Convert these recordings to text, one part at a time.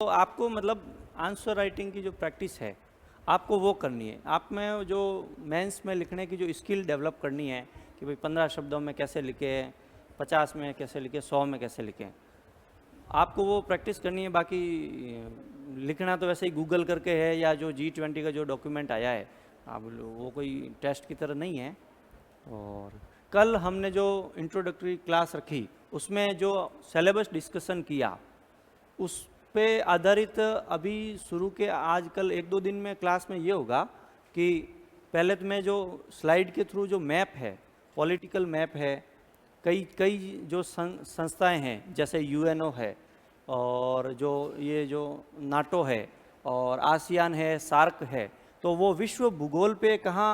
तो आपको मतलब आंसर राइटिंग की जो प्रैक्टिस है आपको वो करनी है। आप में जो मेंस में लिखने की जो स्किल डेवलप करनी है कि भाई 15 शब्दों में कैसे लिखें, 50 में कैसे लिखें, 100 में कैसे लिखें, आपको वो प्रैक्टिस करनी है। बाकी लिखना तो वैसे ही गूगल करके है, या जो G20 का जो डॉक्यूमेंट आया है आप वो कोई टेस्ट की तरह नहीं है। और कल हमने जो इंट्रोडक्टरी क्लास रखी उसमें जो सिलेबस डिस्कशन किया उस पे आधारित अभी शुरू के आजकल 1-2 दिन में क्लास में ये होगा कि पहले तो मैं जो स्लाइड के थ्रू जो मैप है, पॉलिटिकल मैप है, कई कई जो संस्थाएं हैं जैसे यूएनओ है, और जो ये जो नाटो है, और आसियान है, सार्क है, तो वो विश्व भूगोल पे कहाँ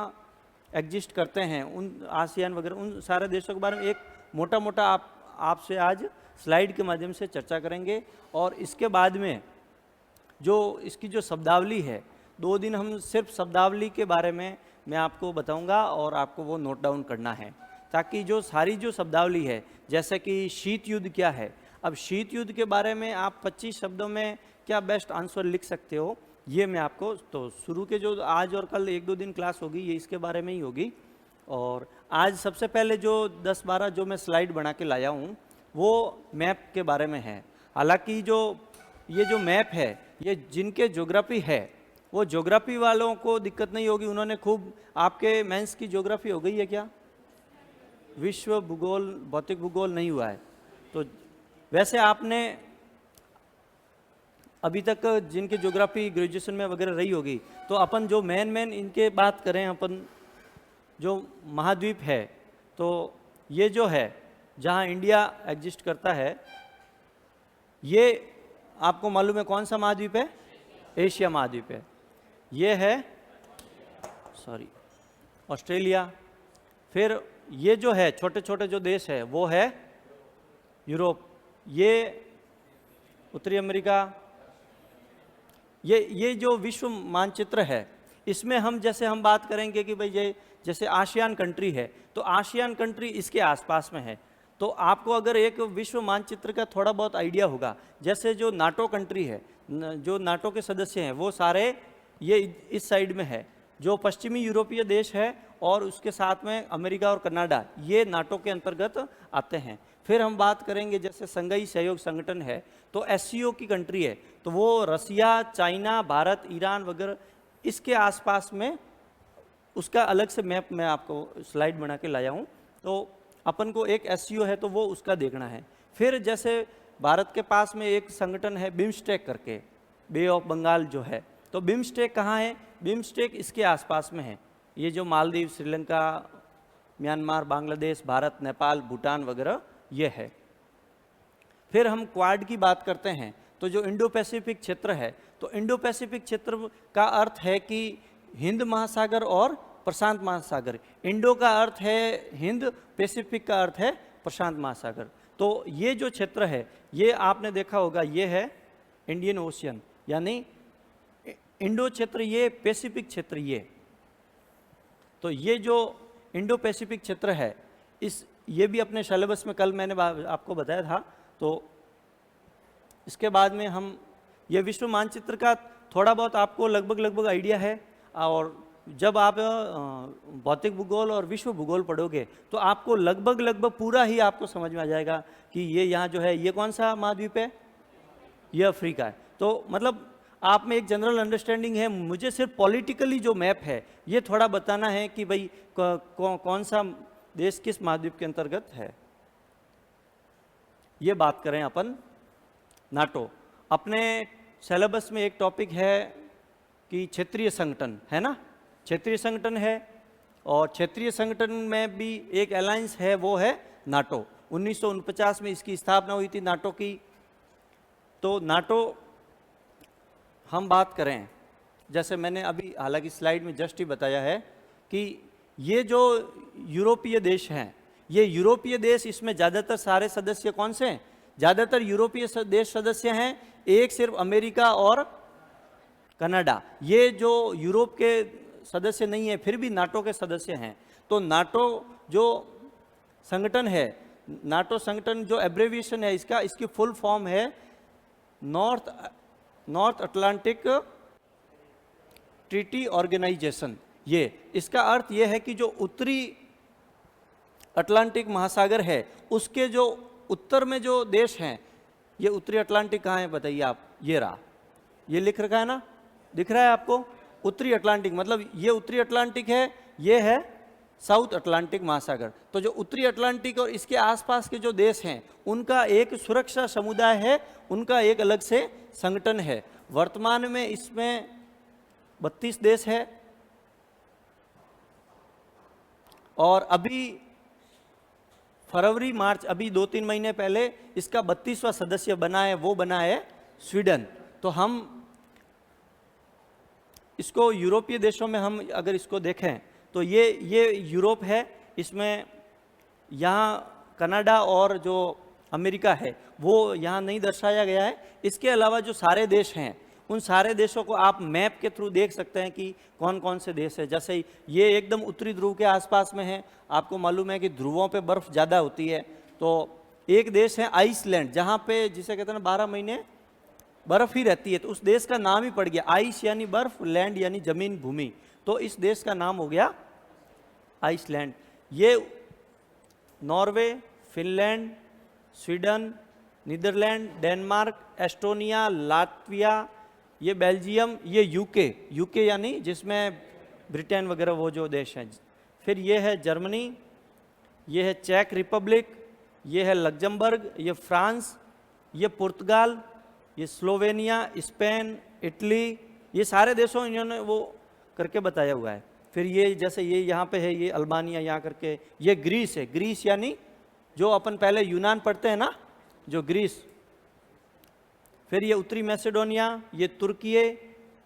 एग्जिस्ट करते हैं, उन आसियान वगैरह उन सारे देशों के बारे में एक मोटा मोटा आपसे आज स्लाइड के माध्यम से चर्चा करेंगे। और इसके बाद में जो इसकी जो शब्दावली है, 2 दिन हम सिर्फ शब्दावली के बारे में मैं आपको बताऊंगा और आपको वो नोट डाउन करना है, ताकि जो सारी जो शब्दावली है, जैसे कि शीत युद्ध क्या है, अब शीत युद्ध के बारे में आप 25 शब्दों में क्या बेस्ट आंसर लिख सकते हो, ये मैं आपको तो शुरू के जो आज और कल 1-2 दिन क्लास होगी ये इसके बारे में ही होगी। और आज सबसे पहले जो 10-12 जो मैं स्लाइड बना के लाया हूँ वो मैप के बारे में है। हालांकि जो ये जो मैप है ये जिनके ज्योग्राफी है वो ज्योग्राफी वालों को दिक्कत नहीं होगी, उन्होंने खूब, आपके मेंस की ज्योग्राफी हो गई है क्या? विश्व भूगोल, भौतिक भूगोल नहीं हुआ है। तो वैसे आपने अभी तक जिनकी ज्योग्राफी ग्रेजुएशन में वगैरह रही होगी, तो अपन जो मेन इनके बात करें, अपन जो महाद्वीप है, तो ये जो है जहाँ इंडिया एग्जिस्ट करता है, ये आपको मालूम है कौन सा महाद्वीप है? एशिया महाद्वीप है। ये है ऑस्ट्रेलिया। फिर ये जो है छोटे छोटे जो देश है वो है यूरोप, ये उत्तरी अमेरिका। ये जो विश्व मानचित्र है इसमें हम जैसे हम बात करेंगे कि भाई ये जैसे आसियान कंट्री है, तो आसियान कंट्री इसके आसपास में है। तो आपको अगर एक विश्व मानचित्र का थोड़ा बहुत आइडिया होगा, जैसे जो नाटो कंट्री है, जो नाटो के सदस्य हैं वो सारे ये इस साइड में है, जो पश्चिमी यूरोपीय देश है और उसके साथ में अमेरिका और कनाडा, ये नाटो के अंतर्गत आते हैं। फिर हम बात करेंगे जैसे संघीय सहयोग संगठन है, तो एससीओ की कंट्री है, तो वो रसिया, चाइना, भारत, ईरान वगैरह इसके आसपास में, उसका अलग से मैप मैं आपको स्लाइड बना के लाया हूँ। तो अपन को एक एससीओ है तो वो उसका देखना है। फिर जैसे भारत के पास में एक संगठन है बिम्स्टेक करके, बे ऑफ बंगाल जो है, तो बिम्स्टेक कहाँ है? बिम्स्टेक इसके आसपास में है, ये जो मालदीव, श्रीलंका, म्यांमार, बांग्लादेश, भारत, नेपाल, भूटान वगैरह ये है। फिर हम क्वाड की बात करते हैं, तो जो इंडो पैसिफिक क्षेत्र है, तो इंडो पैसिफिक क्षेत्र का अर्थ है कि हिंद महासागर और प्रशांत महासागर। इंडो का अर्थ है हिंद, पैसिफिक का अर्थ है प्रशांत महासागर। तो ये जो क्षेत्र है ये आपने देखा होगा, ये है इंडियन ओशियन, यानी इंडो क्षेत्र, ये पैसिफिक क्षेत्र ये। तो ये जो इंडो पैसिफिक क्षेत्र है ये भी अपने सिलेबस में कल मैंने आपको बताया था। तो इसके बाद में हम ये विश्व मानचित्र का थोड़ा बहुत आपको लगभग आइडिया है, और जब आप भौतिक भूगोल और विश्व भूगोल पढ़ोगे तो आपको लगभग पूरा ही आपको समझ में आ जाएगा कि ये यहाँ जो है ये कौन सा महाद्वीप है, ये अफ्रीका है। तो मतलब आप में एक जनरल अंडरस्टैंडिंग है। मुझे सिर्फ पॉलिटिकली जो मैप है ये थोड़ा बताना है कि भाई कौन सा देश किस महाद्वीप के अंतर्गत है। ये बात करें अपन नाटो, अपने सिलेबस में एक टॉपिक है कि क्षेत्रीय संगठन है ना, क्षेत्रीय संगठन है, और क्षेत्रीय संगठन में भी एक अलायंस है, वो है नाटो। 1949 में इसकी स्थापना हुई थी नाटो की। तो नाटो हम बात करें, जैसे मैंने अभी हालांकि स्लाइड में जस्ट ही बताया है कि ये जो यूरोपीय देश हैं, ये यूरोपीय देश, इसमें ज़्यादातर सारे सदस्य कौन से हैं? ज़्यादातर यूरोपीय देश सदस्य हैं, एक सिर्फ अमेरिका और कनाडा, ये जो यूरोप के सदस्य नहीं है फिर भी नाटो के सदस्य हैं। तो नाटो जो संगठन है, नाटो संगठन जो एब्रेविएशन है इसका, इसकी फुल फॉर्म है North North Atlantic Treaty Organization. ये इसका अर्थ ये है कि जो उत्तरी अटलांटिक महासागर है उसके जो उत्तर में जो देश हैं, ये उत्तरी अटलांटिक कहाँ है बताइए आप? ये रहा, ये लिख रखा है ना, दिख रहा है आपको? उत्तरी अटलांटिक मतलब ये उत्तरी अटलांटिक है, ये है साउथ अटलांटिक महासागर। तो जो उत्तरी अटलांटिक और इसके आसपास के जो देश हैं उनका एक सुरक्षा समुदाय है, उनका एक अलग से संगठन है। वर्तमान में इसमें 32 देश है और अभी फरवरी मार्च, अभी 2-3 महीने पहले इसका 32वां सदस्य बना है, वो बना है स्वीडन। तो हम इसको यूरोपीय देशों में हम अगर इसको देखें तो ये यूरोप है, इसमें यहाँ कनाडा और जो अमेरिका है वो यहाँ नहीं दर्शाया गया है। इसके अलावा जो सारे देश हैं उन सारे देशों को आप मैप के थ्रू देख सकते हैं कि कौन कौन से देश है। जैसे ये एकदम उत्तरी ध्रुव के आसपास में है, आपको मालूम है कि ध्रुवों पे बर्फ ज़्यादा होती है। तो एक देश है आइसलैंड, जहाँ पे जिसे कहते हैं 12 महीने बर्फ ही रहती है, तो उस देश का नाम ही पड़ गया आइस यानी बर्फ, लैंड यानी जमीन भूमि, तो इस देश का नाम हो गया आइसलैंड। ये Norway, Finland, Sweden, Netherland, Denmark, Estonia, Latvia, ये बेल्जियम, ये यूके यानी जिसमें ब्रिटेन वगैरह वो जो देश हैं। फिर ये है जर्मनी, ये है चेक रिपब्लिक, ये है लग्जमबर्ग, ये फ्रांस, ये पुर्तगाल, ये स्लोवेनिया, स्पेन, इटली, ये सारे देशों इन्होंने वो करके बताया हुआ है। फिर ये जैसे ये यहाँ पे है, ये अल्बानिया यहाँ करके, ये ग्रीस है, ग्रीस यानी जो अपन पहले यूनान पढ़ते हैं ना, जो ग्रीस। फिर ये उत्तरी मैसेडोनिया, ये तुर्की,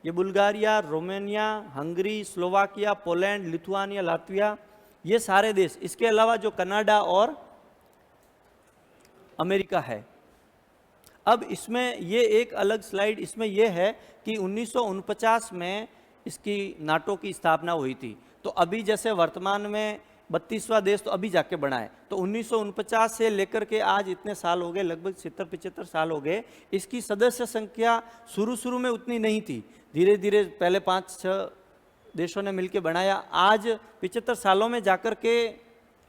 ये Bulgaria, Romania, Hungary, Slovakia, Poland, Lithuania, Latvia, ये सारे देश। इसके अलावा जो कनाडा और अमेरिका है। अब इसमें ये एक अलग स्लाइड इसमें ये है कि 1949 में इसकी नाटो की स्थापना हुई थी। तो अभी जैसे वर्तमान में 32वां देश तो अभी जाके बना है, तो 1949 से लेकर के आज इतने साल हो गए, लगभग 70-75 साल हो गए। इसकी सदस्य संख्या शुरू में उतनी नहीं थी, धीरे धीरे पहले 5-6 देशों ने मिलकर बनाया। आज 75 सालों में जाकर के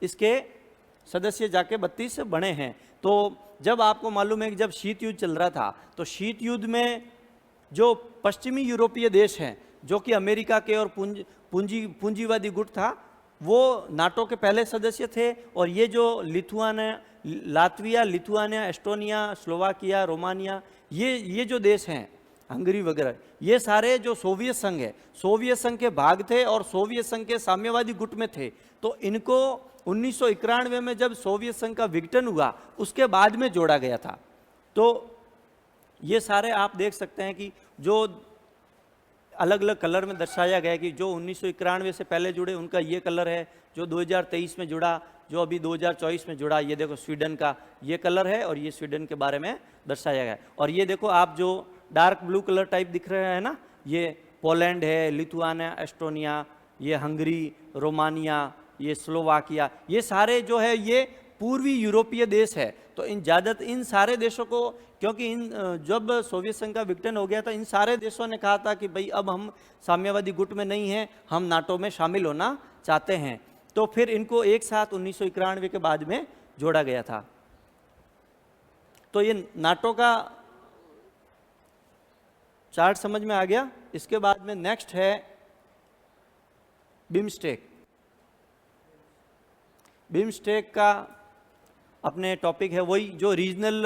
इसके सदस्य जाके 32 बने हैं। तो जब आपको मालूम है कि जब शीत युद्ध चल रहा था, तो शीत युद्ध में जो पश्चिमी यूरोपीय देश हैं, जो कि अमेरिका के और पूंजीवादी गुट था, वो नाटो के पहले सदस्य थे। और ये जो Latvia, Lithuania, Estonia, Slovakia, Romania, ये जो देश हैं, हंगरी वगैरह, ये सारे जो सोवियत संघ है, सोवियत संघ के भाग थे और सोवियत संघ के साम्यवादी गुट में थे। तो इनको 1991 में जब सोवियत संघ का विघटन हुआ उसके बाद में जोड़ा गया था। तो ये सारे आप देख सकते हैं कि जो अलग अलग कलर में दर्शाया गया है कि जो 1991 से पहले जुड़े उनका ये कलर है, जो 2023 में जुड़ा, जो अभी 2024 में जुड़ा, ये देखो स्वीडन का ये कलर है और ये स्वीडन के बारे में दर्शाया गया है। और ये देखो आप जो डार्क ब्लू कलर टाइप दिख रहे हैं ना, ये पोलैंड है, लिथुआनिया, एस्टोनिया, ये हंगरी, रोमानिया, ये स्लोवाकिया, ये सारे जो है ये पूर्वी यूरोपीय देश है। तो इन सारे देशों को, क्योंकि जब सोवियत संघ का विघटन हो गया था, इन सारे देशों ने कहा था कि भाई अब हम साम्यवादी गुट में नहीं हैं, हम नाटो में शामिल होना चाहते हैं। तो फिर इनको एक साथ 1991 के बाद में जोड़ा गया था। तो ये नाटो का चार्ट समझ में आ गया। इसके बाद में नेक्स्ट है बिम्स्टेक। बिम्स्टेक का अपने टॉपिक है वही जो रीजनल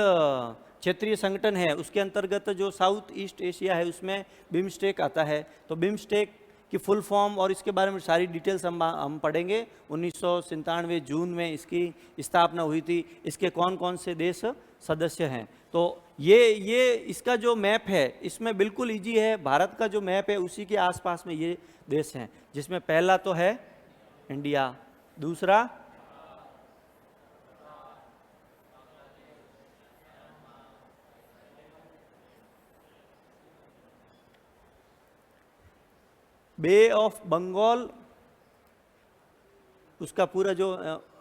क्षेत्रीय संगठन है, उसके अंतर्गत जो साउथ ईस्ट एशिया है उसमें बिम्स्टेक आता है। तो बिम्स्टेक की फुल फॉर्म और इसके बारे में सारी डिटेल्स हम पढ़ेंगे। 1997 जून में इसकी स्थापना हुई थी। इसके कौन कौन से देश सदस्य हैं, तो ये इसका जो मैप है इसमें बिल्कुल इजी है। भारत का जो मैप है उसी के आसपास में ये देश हैं, जिसमें पहला तो है इंडिया, दूसरा बे ऑफ बंगाल, उसका पूरा जो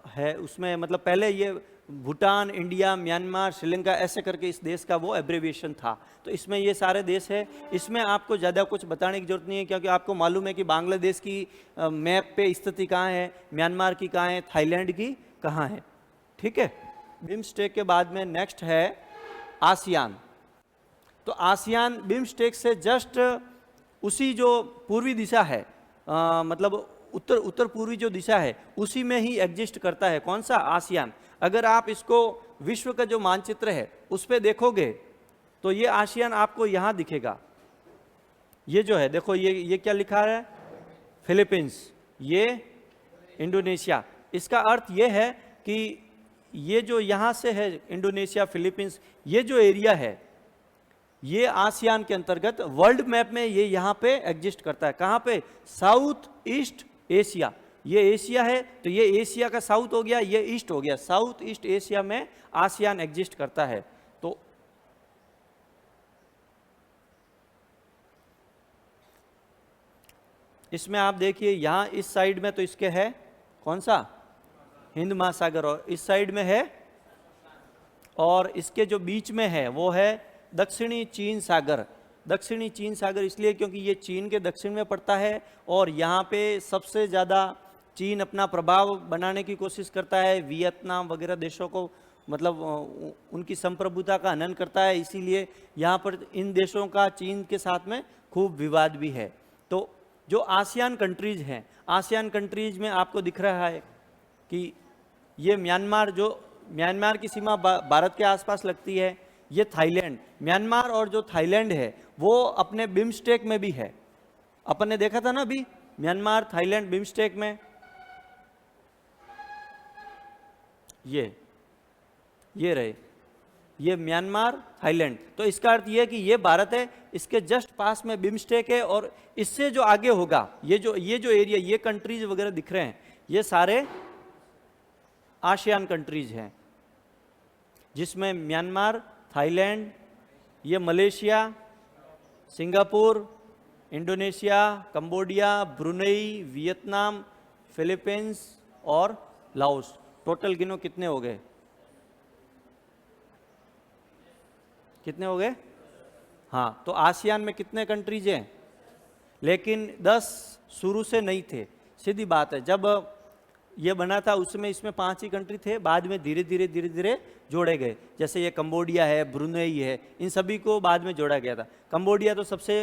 है उसमें मतलब पहले ये भूटान, इंडिया, म्यांमार, श्रीलंका, ऐसे करके इस देश का वो एब्रेविएशन था। तो इसमें ये सारे देश है। इसमें आपको ज़्यादा कुछ बताने की जरूरत नहीं है, क्योंकि आपको मालूम है कि बांग्लादेश की मैप पे स्थिति कहाँ है, म्यांमार की कहाँ है, थाईलैंड की कहाँ है। ठीक है। बिम्स्टेक के बाद में नेक्स्ट है आसियान। तो आसियान बिम्स्टेक से जस्ट उसी जो पूर्वी दिशा है, मतलब उत्तर पूर्वी जो दिशा है उसी में ही एग्जिस्ट करता है। कौन सा? आसियान। अगर आप इसको विश्व का जो मानचित्र है उस पर देखोगे तो ये आसियान आपको यहाँ दिखेगा। ये जो है देखो, ये क्या लिखा है? फिलीपींस, ये इंडोनेशिया। इसका अर्थ ये है कि ये जो यहाँ से है इंडोनेशिया, फिलीपींस, ये जो एरिया है ये आसियान के अंतर्गत वर्ल्ड मैप में ये यहाँ पे एग्जिस्ट करता है। कहाँ पे? South east Asia. ये एशिया है तो ये एशिया का साउथ हो गया, ये ईस्ट हो गया। साउथ ईस्ट एशिया में आसियान एग्जिस्ट करता है। तो इसमें आप देखिए यहाँ इस साइड में तो इसके है कौन सा? हिंद महासागर, और इस साइड में है, और इसके जो बीच में है वो है दक्षिणी चीन सागर। दक्षिणी चीन सागर इसलिए क्योंकि ये चीन के दक्षिण में पड़ता है, और यहाँ पे सबसे ज़्यादा चीन अपना प्रभाव बनाने की कोशिश करता है। वियतनाम वगैरह देशों को, मतलब उनकी संप्रभुता का हनन करता है। इसीलिए यहाँ पर इन देशों का चीन के साथ में खूब विवाद भी है। तो जो आसियान कंट्रीज हैं, आसियान कंट्रीज में आपको दिख रहा है कि ये म्यांमार, जो म्यांमार की सीमा भारत के आसपास लगती है। ये थाईलैंड, म्यांमार और जो थाईलैंड है वो अपने बिम्स्टेक में भी है। अपन ने देखा था ना अभी, म्यांमार, थाईलैंड बिम्स्टेक में। ये रहे, ये म्यांमार, थाईलैंड। तो इसका अर्थ ये है कि ये भारत है, इसके जस्ट पास में बिम्स्टेक है, और इससे जो आगे होगा ये जो एरिया, ये कंट्रीज वगैरह दिख रहे हैं, ये सारे आसियान कंट्रीज हैं, जिसमें म्यांमार, थाईलैंड, ये Malaysia, Singapore, Indonesia, Cambodia, Brunei, Vietnam, Philippines और लाओस। टोटल गिनो कितने हो गए? कितने हो गए? हाँ, तो आसियान में कितने कंट्रीज हैं? लेकिन 10 शुरू से नहीं थे। सीधी बात है, जब ये बना था उसमें इसमें 5 ही कंट्री थे, बाद में धीरे धीरे जोड़े गए। जैसे ये कंबोडिया है, ब्रुनेई है, इन सभी को बाद में जोड़ा गया था। कंबोडिया तो सबसे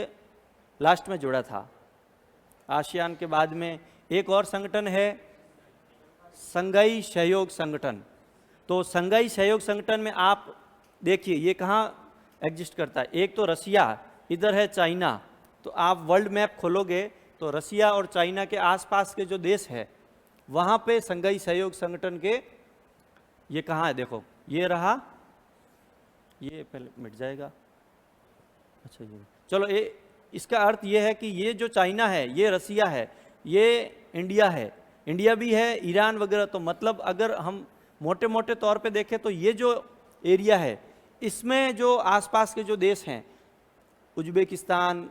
लास्ट में जोड़ा था। आसियान के बाद में एक और संगठन है, संघाई सहयोग संगठन। तो संघाई सहयोग संगठन में आप देखिए ये कहाँ एग्जिस्ट करता है। एक तो रसिया, इधर है चाइना। तो आप वर्ल्ड मैप खोलोगे तो रसिया और चाइना के आसपास के जो देश है वहाँ पे संघाई सहयोग संगठन के, ये कहाँ है देखो, ये रहा, ये पहले मिट जाएगा। अच्छा, ये चलो, ये इसका अर्थ ये है कि ये जो चाइना है, ये रसिया है, ये इंडिया है, इंडिया भी है, ईरान वगैरह। तो मतलब अगर हम मोटे मोटे तौर पे देखें तो ये जो एरिया है इसमें जो आसपास के जो देश हैं, उज्बेकिस्तान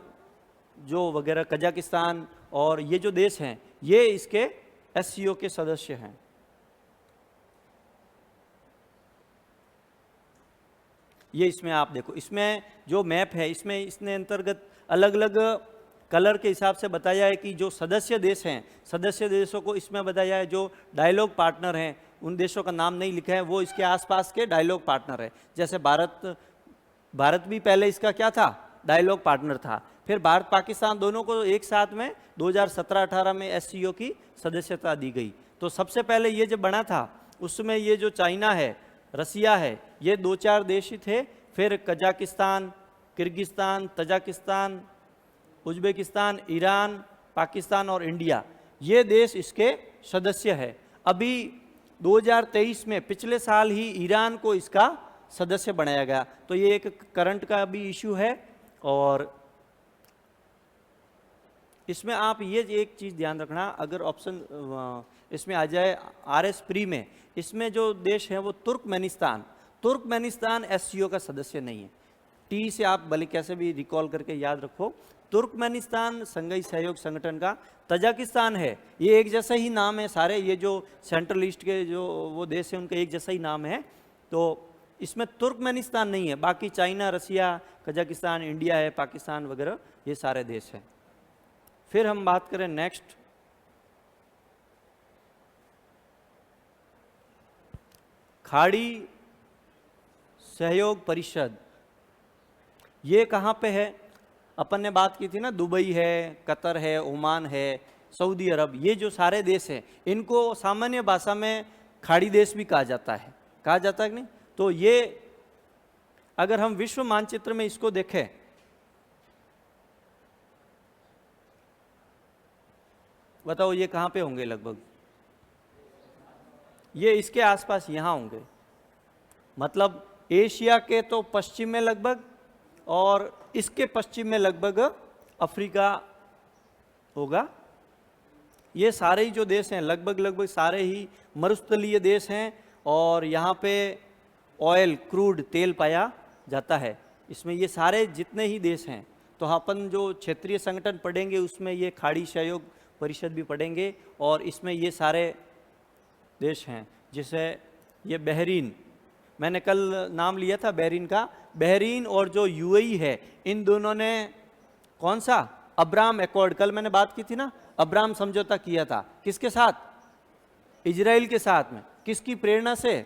जो वगैरह, कजाकिस्तान, और ये जो देश हैं ये इसके एससीओ के सदस्य हैं। ये इसमें आप देखो, इसमें जो मैप है इसमें इसने अंतर्गत अलग अलग कलर के हिसाब से बताया है कि जो सदस्य देश हैं, सदस्य देशों को इसमें बताया है। जो डायलॉग पार्टनर हैं उन देशों का नाम नहीं लिखा है, वो इसके आसपास के डायलॉग पार्टनर है। जैसे भारत भी पहले इसका क्या था? डायलॉग पार्टनर था। फिर भारत पाकिस्तान दोनों को एक साथ में 2017-18 में एससीओ की सदस्यता दी गई। तो सबसे पहले ये जब बना था उसमें ये जो चाइना है, रसिया है, ये 2-4 देश ही थे। फिर Kazakhstan, Kyrgyzstan, Tajikistan, Uzbekistan, Iran, Pakistan और इंडिया, ये देश इसके सदस्य है। अभी 2023 में, पिछले साल ही ईरान को इसका सदस्य बनाया गया। तो ये एक करंट का भी इशू है। और इसमें आप ये एक चीज़ ध्यान रखना, अगर ऑप्शन इसमें आ जाए आरएस प्री में, इसमें जो देश है वो तुर्कमेनिस्तान एससीओ का सदस्य नहीं है। टी से आप भले कैसे भी रिकॉल करके याद रखो। तुर्कमेनिस्तान संघीय सहयोग संगठन का। तजाकिस्तान है, ये एक जैसा ही नाम है सारे, ये जो सेंट्रल ईस्ट के जो वो देश है उनका एक जैसा ही नाम है, तो इसमें तुर्कमेनिस्तान नहीं है। बाकी चाइना, रसिया, कजाकिस्तान, इंडिया है, पाकिस्तान वगैरह ये सारे देश हैं। फिर हम बात करें नेक्स्ट, खाड़ी सहयोग परिषद। ये कहाँ पे है? अपन ने बात की थी ना, दुबई है, कतर है, ओमान है, सऊदी अरब, ये जो सारे देश हैं इनको सामान्य भाषा में खाड़ी देश भी कहा जाता है। कहा जाता है कि नहीं? तो ये अगर हम विश्व मानचित्र में इसको देखें, बताओ ये कहाँ पे होंगे लगभग? ये इसके आसपास यहाँ होंगे, मतलब एशिया के तो पश्चिम में लगभग, और इसके पश्चिम में लगभग अफ्रीका होगा। ये सारे ही जो देश हैं लगभग सारे ही मरुस्थलीय देश हैं, और यहाँ पे ऑयल, क्रूड तेल पाया जाता है। इसमें ये सारे जितने ही देश हैं, तो अपन जो क्षेत्रीय संगठन पढ़ेंगे उसमें ये खाड़ी सहयोग परिषद भी पढ़ेंगे, और इसमें ये सारे देश हैं। जैसे ये बहरीन, मैंने कल नाम लिया था बहरीन का। बहरीन और जो यूएई है, इन दोनों ने कौन सा अब्राहम एकॉर्ड, कल मैंने बात की थी ना, अब्राहम समझौता किया था। किसके साथ? इजराइल के साथ में। किसकी प्रेरणा से?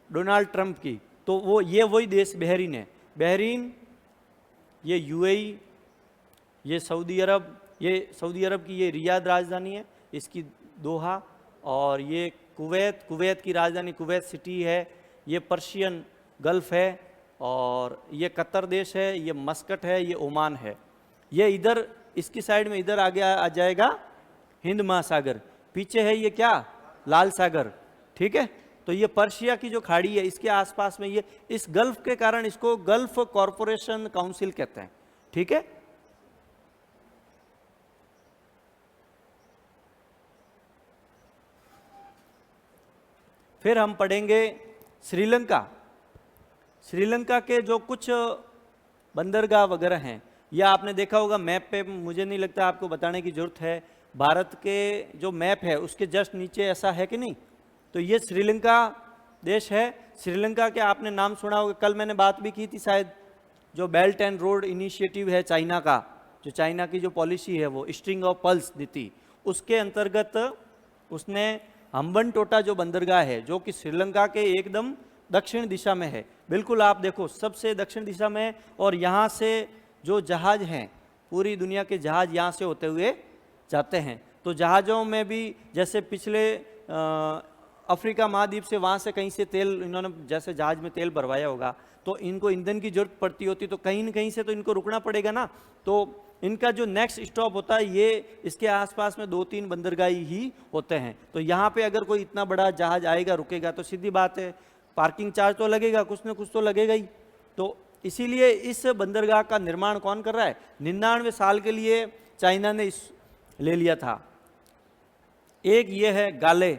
डोनाल्ड ट्रंप की। तो वो ये वही देश बहरीन है। बहरीन, ये यूएई, ये सऊदी अरब, ये सऊदी अरब की ये रियाद राजधानी है, इसकी दोहा, और ये कुवैत, कुवैत की राजधानी कुवैत सिटी है। ये पर्शियन गल्फ है, और ये कतर देश है, ये मस्कट है, ये ओमान है। ये इधर इसकी साइड में इधर आगे आ जाएगा हिंद महासागर, पीछे है ये क्या? लाल सागर। ठीक है, तो ये पर्शिया की जो खाड़ी है इसके आसपास में, ये इस गल्फ के कारण इसको गल्फ कॉरपोरेशन काउंसिल कहते हैं। ठीक है, फिर हम पढ़ेंगे श्रीलंका। श्रीलंका के जो कुछ बंदरगाह वगैरह हैं, यह आपने देखा होगा मैप पे, मुझे नहीं लगता आपको बताने की जरूरत है। भारत के जो मैप है उसके जस्ट नीचे ऐसा है कि नहीं? तो ये श्रीलंका देश है। श्रीलंका के आपने नाम सुना होगा, कल मैंने बात भी की थी शायद, जो बेल्ट एंड रोड इनिशिएटिव है चाइना का, जो चाइना की जो पॉलिसी है वो स्ट्रिंग ऑफ पर्ल्स नीति, उसके अंतर्गत उसने हम्बनटोटा जो बंदरगाह है, जो कि श्रीलंका के एकदम दक्षिण दिशा में है, बिल्कुल आप देखो सबसे दक्षिण दिशा में, और यहाँ से जो जहाज हैं, पूरी दुनिया के जहाज यहाँ से होते हुए जाते हैं। तो जहाज़ों में भी जैसे पिछले अफ्रीका महाद्वीप से वहाँ से कहीं से तेल, इन्होंने जैसे जहाज में तेल भरवाया होगा, तो इनको ईंधन की जरूरत पड़ती होती, तो कहीं न कहीं से तो इनको रुकना पड़ेगा ना। तो इनका जो नेक्स्ट स्टॉप होता है ये इसके आसपास में 2-3 बंदरगाह ही होते हैं। तो यहाँ पे अगर कोई इतना बड़ा जहाज आएगा, रुकेगा, तो सीधी बात है पार्किंग चार्ज तो लगेगा, कुछ न कुछ तो लगेगा ही। तो इसीलिए इस बंदरगाह का निर्माण कौन कर रहा है? 99 साल के लिए चाइना ने इस ले लिया था। एक ये है गाले,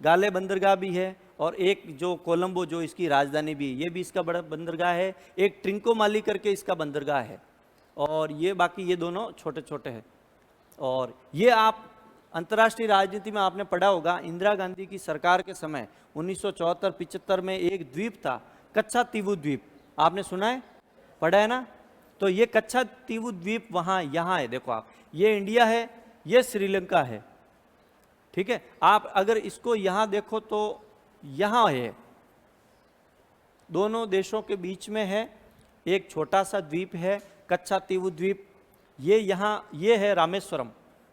गाले बंदरगाह भी है, और एक जो कोलंबो जो इसकी राजधानी भी, ये भी इसका बड़ा बंदरगाह है। एक ट्रिंकोमाली करके इसका बंदरगाह है, और ये बाकी ये दोनों छोटे छोटे हैं। और ये आप अंतर्राष्ट्रीय राजनीति में आपने पढ़ा होगा, इंदिरा गांधी की सरकार के समय 1974-75 में एक द्वीप था, कच्छा तीवु द्वीप, आपने सुना है, पढ़ा है ना? तो ये कच्छा तीवु द्वीप वहाँ यहाँ है, देखो आप, ये इंडिया है, ये श्रीलंका है। ठीक है, आप अगर इसको यहाँ देखो तो यहाँ है, दोनों देशों के बीच में है, एक छोटा सा द्वीप है कच्छा तीवु द्वीप। ये यहाँ ये है रामेश्वरम।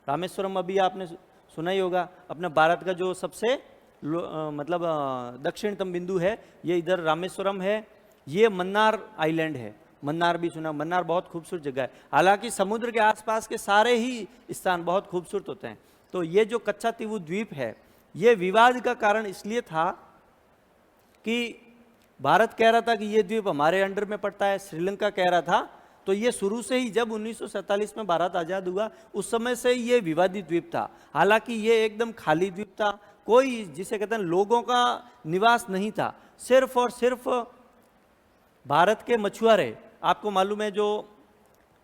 रामेश्वरम अभी आपने सुना ही होगा, अपना भारत का जो सबसे मतलब दक्षिणतम बिंदु है, ये इधर रामेश्वरम है। ये मन्नार आइलैंड है, मन्नार भी सुना, मन्नार बहुत खूबसूरत जगह है। हालांकि समुद्र के आसपास के सारे ही स्थान बहुत खूबसूरत होते हैं। तो ये जो कच्छा तीवु द्वीप है, ये विवाद का कारण इसलिए था कि भारत कह रहा था कि ये द्वीप हमारे अंडर में पड़ता है, श्रीलंका कह रहा था। तो ये शुरू से ही, जब 1947 में भारत आज़ाद हुआ उस समय से ये विवादित द्वीप था। हालांकि ये एकदम खाली द्वीप था, कोई जिसे कहते हैं लोगों का निवास नहीं था, सिर्फ और सिर्फ भारत के मछुआरे आपको मालूम है जो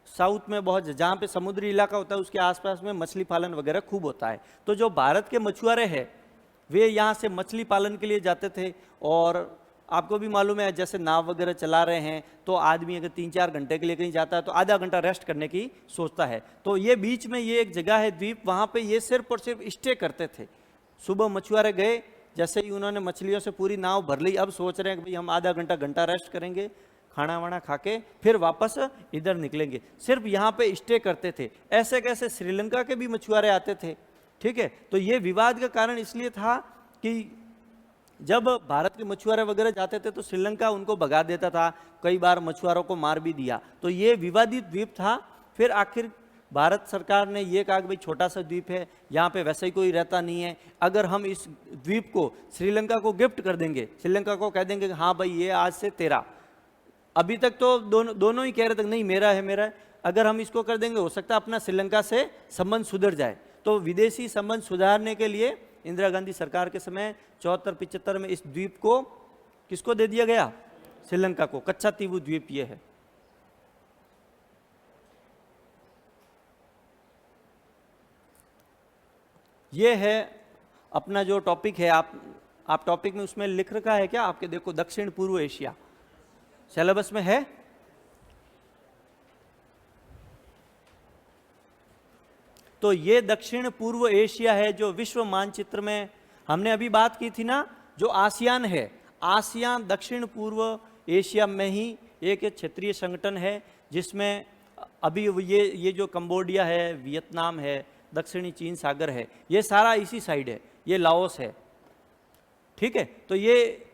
साउथ में बहुत जहाँ पे समुद्री इलाका होता है उसके आसपास में मछली पालन वगैरह खूब होता है। तो जो भारत के मछुआरे हैं वे यहाँ से मछली पालन के लिए जाते थे। और आपको भी मालूम है जैसे नाव वगैरह चला रहे हैं तो आदमी अगर 3-4 घंटे के लिए कहीं जाता है तो आधा घंटा रेस्ट करने की सोचता है। तो ये बीच में ये एक जगह है द्वीप, वहाँ पे ये सिर्फ और सिर्फ स्टे करते थे। सुबह मछुआरे गए, जैसे ही उन्होंने मछलियों से पूरी नाव भर ली, अब सोच रहे हैं कि भाई हम आधा घंटा रेस्ट करेंगे, खाना वाना खा के फिर वापस इधर निकलेंगे, सिर्फ यहाँ पे स्टे करते थे। ऐसे कैसे श्रीलंका के भी मछुआरे आते थे, ठीक है। तो ये विवाद का कारण इसलिए था कि जब भारत के मछुआरे वगैरह जाते थे तो श्रीलंका उनको भगा देता था, कई बार मछुआरों को मार भी दिया। तो ये विवादित द्वीप था। फिर आखिर भारत सरकार ने ये कहा कि भाई छोटा सा द्वीप है, यहाँ पे वैसे ही कोई रहता नहीं है, अगर हम इस द्वीप को श्रीलंका को गिफ्ट कर देंगे, श्रीलंका को कह देंगे हाँ भाई ये आज से तेरा। अभी तक तो दोनों ही कह रहे थे नहीं मेरा है मेरा है, अगर हम इसको कर देंगे हो सकता है अपना श्रीलंका से संबंध सुधर जाए। तो विदेशी संबंध सुधारने के लिए इंदिरा गांधी सरकार के समय 74-75 में इस द्वीप को किसको दे दिया गया? श्रीलंका को। कच्छातीवु द्वीप ये है। ये है अपना जो टॉपिक है, आप टॉपिक में उसमें लिख रखा है क्या आपके? देखो दक्षिण पूर्व एशिया सिलेबस में है। तो ये दक्षिण पूर्व एशिया है जो विश्व मानचित्र में हमने अभी बात की थी ना, जो आसियान है, आसियान दक्षिण पूर्व एशिया में ही एक क्षेत्रीय संगठन है जिसमें अभी ये जो कंबोडिया है, वियतनाम है, दक्षिणी चीन सागर है, ये सारा इसी साइड है, ये लाओस है, ठीक है। तो ये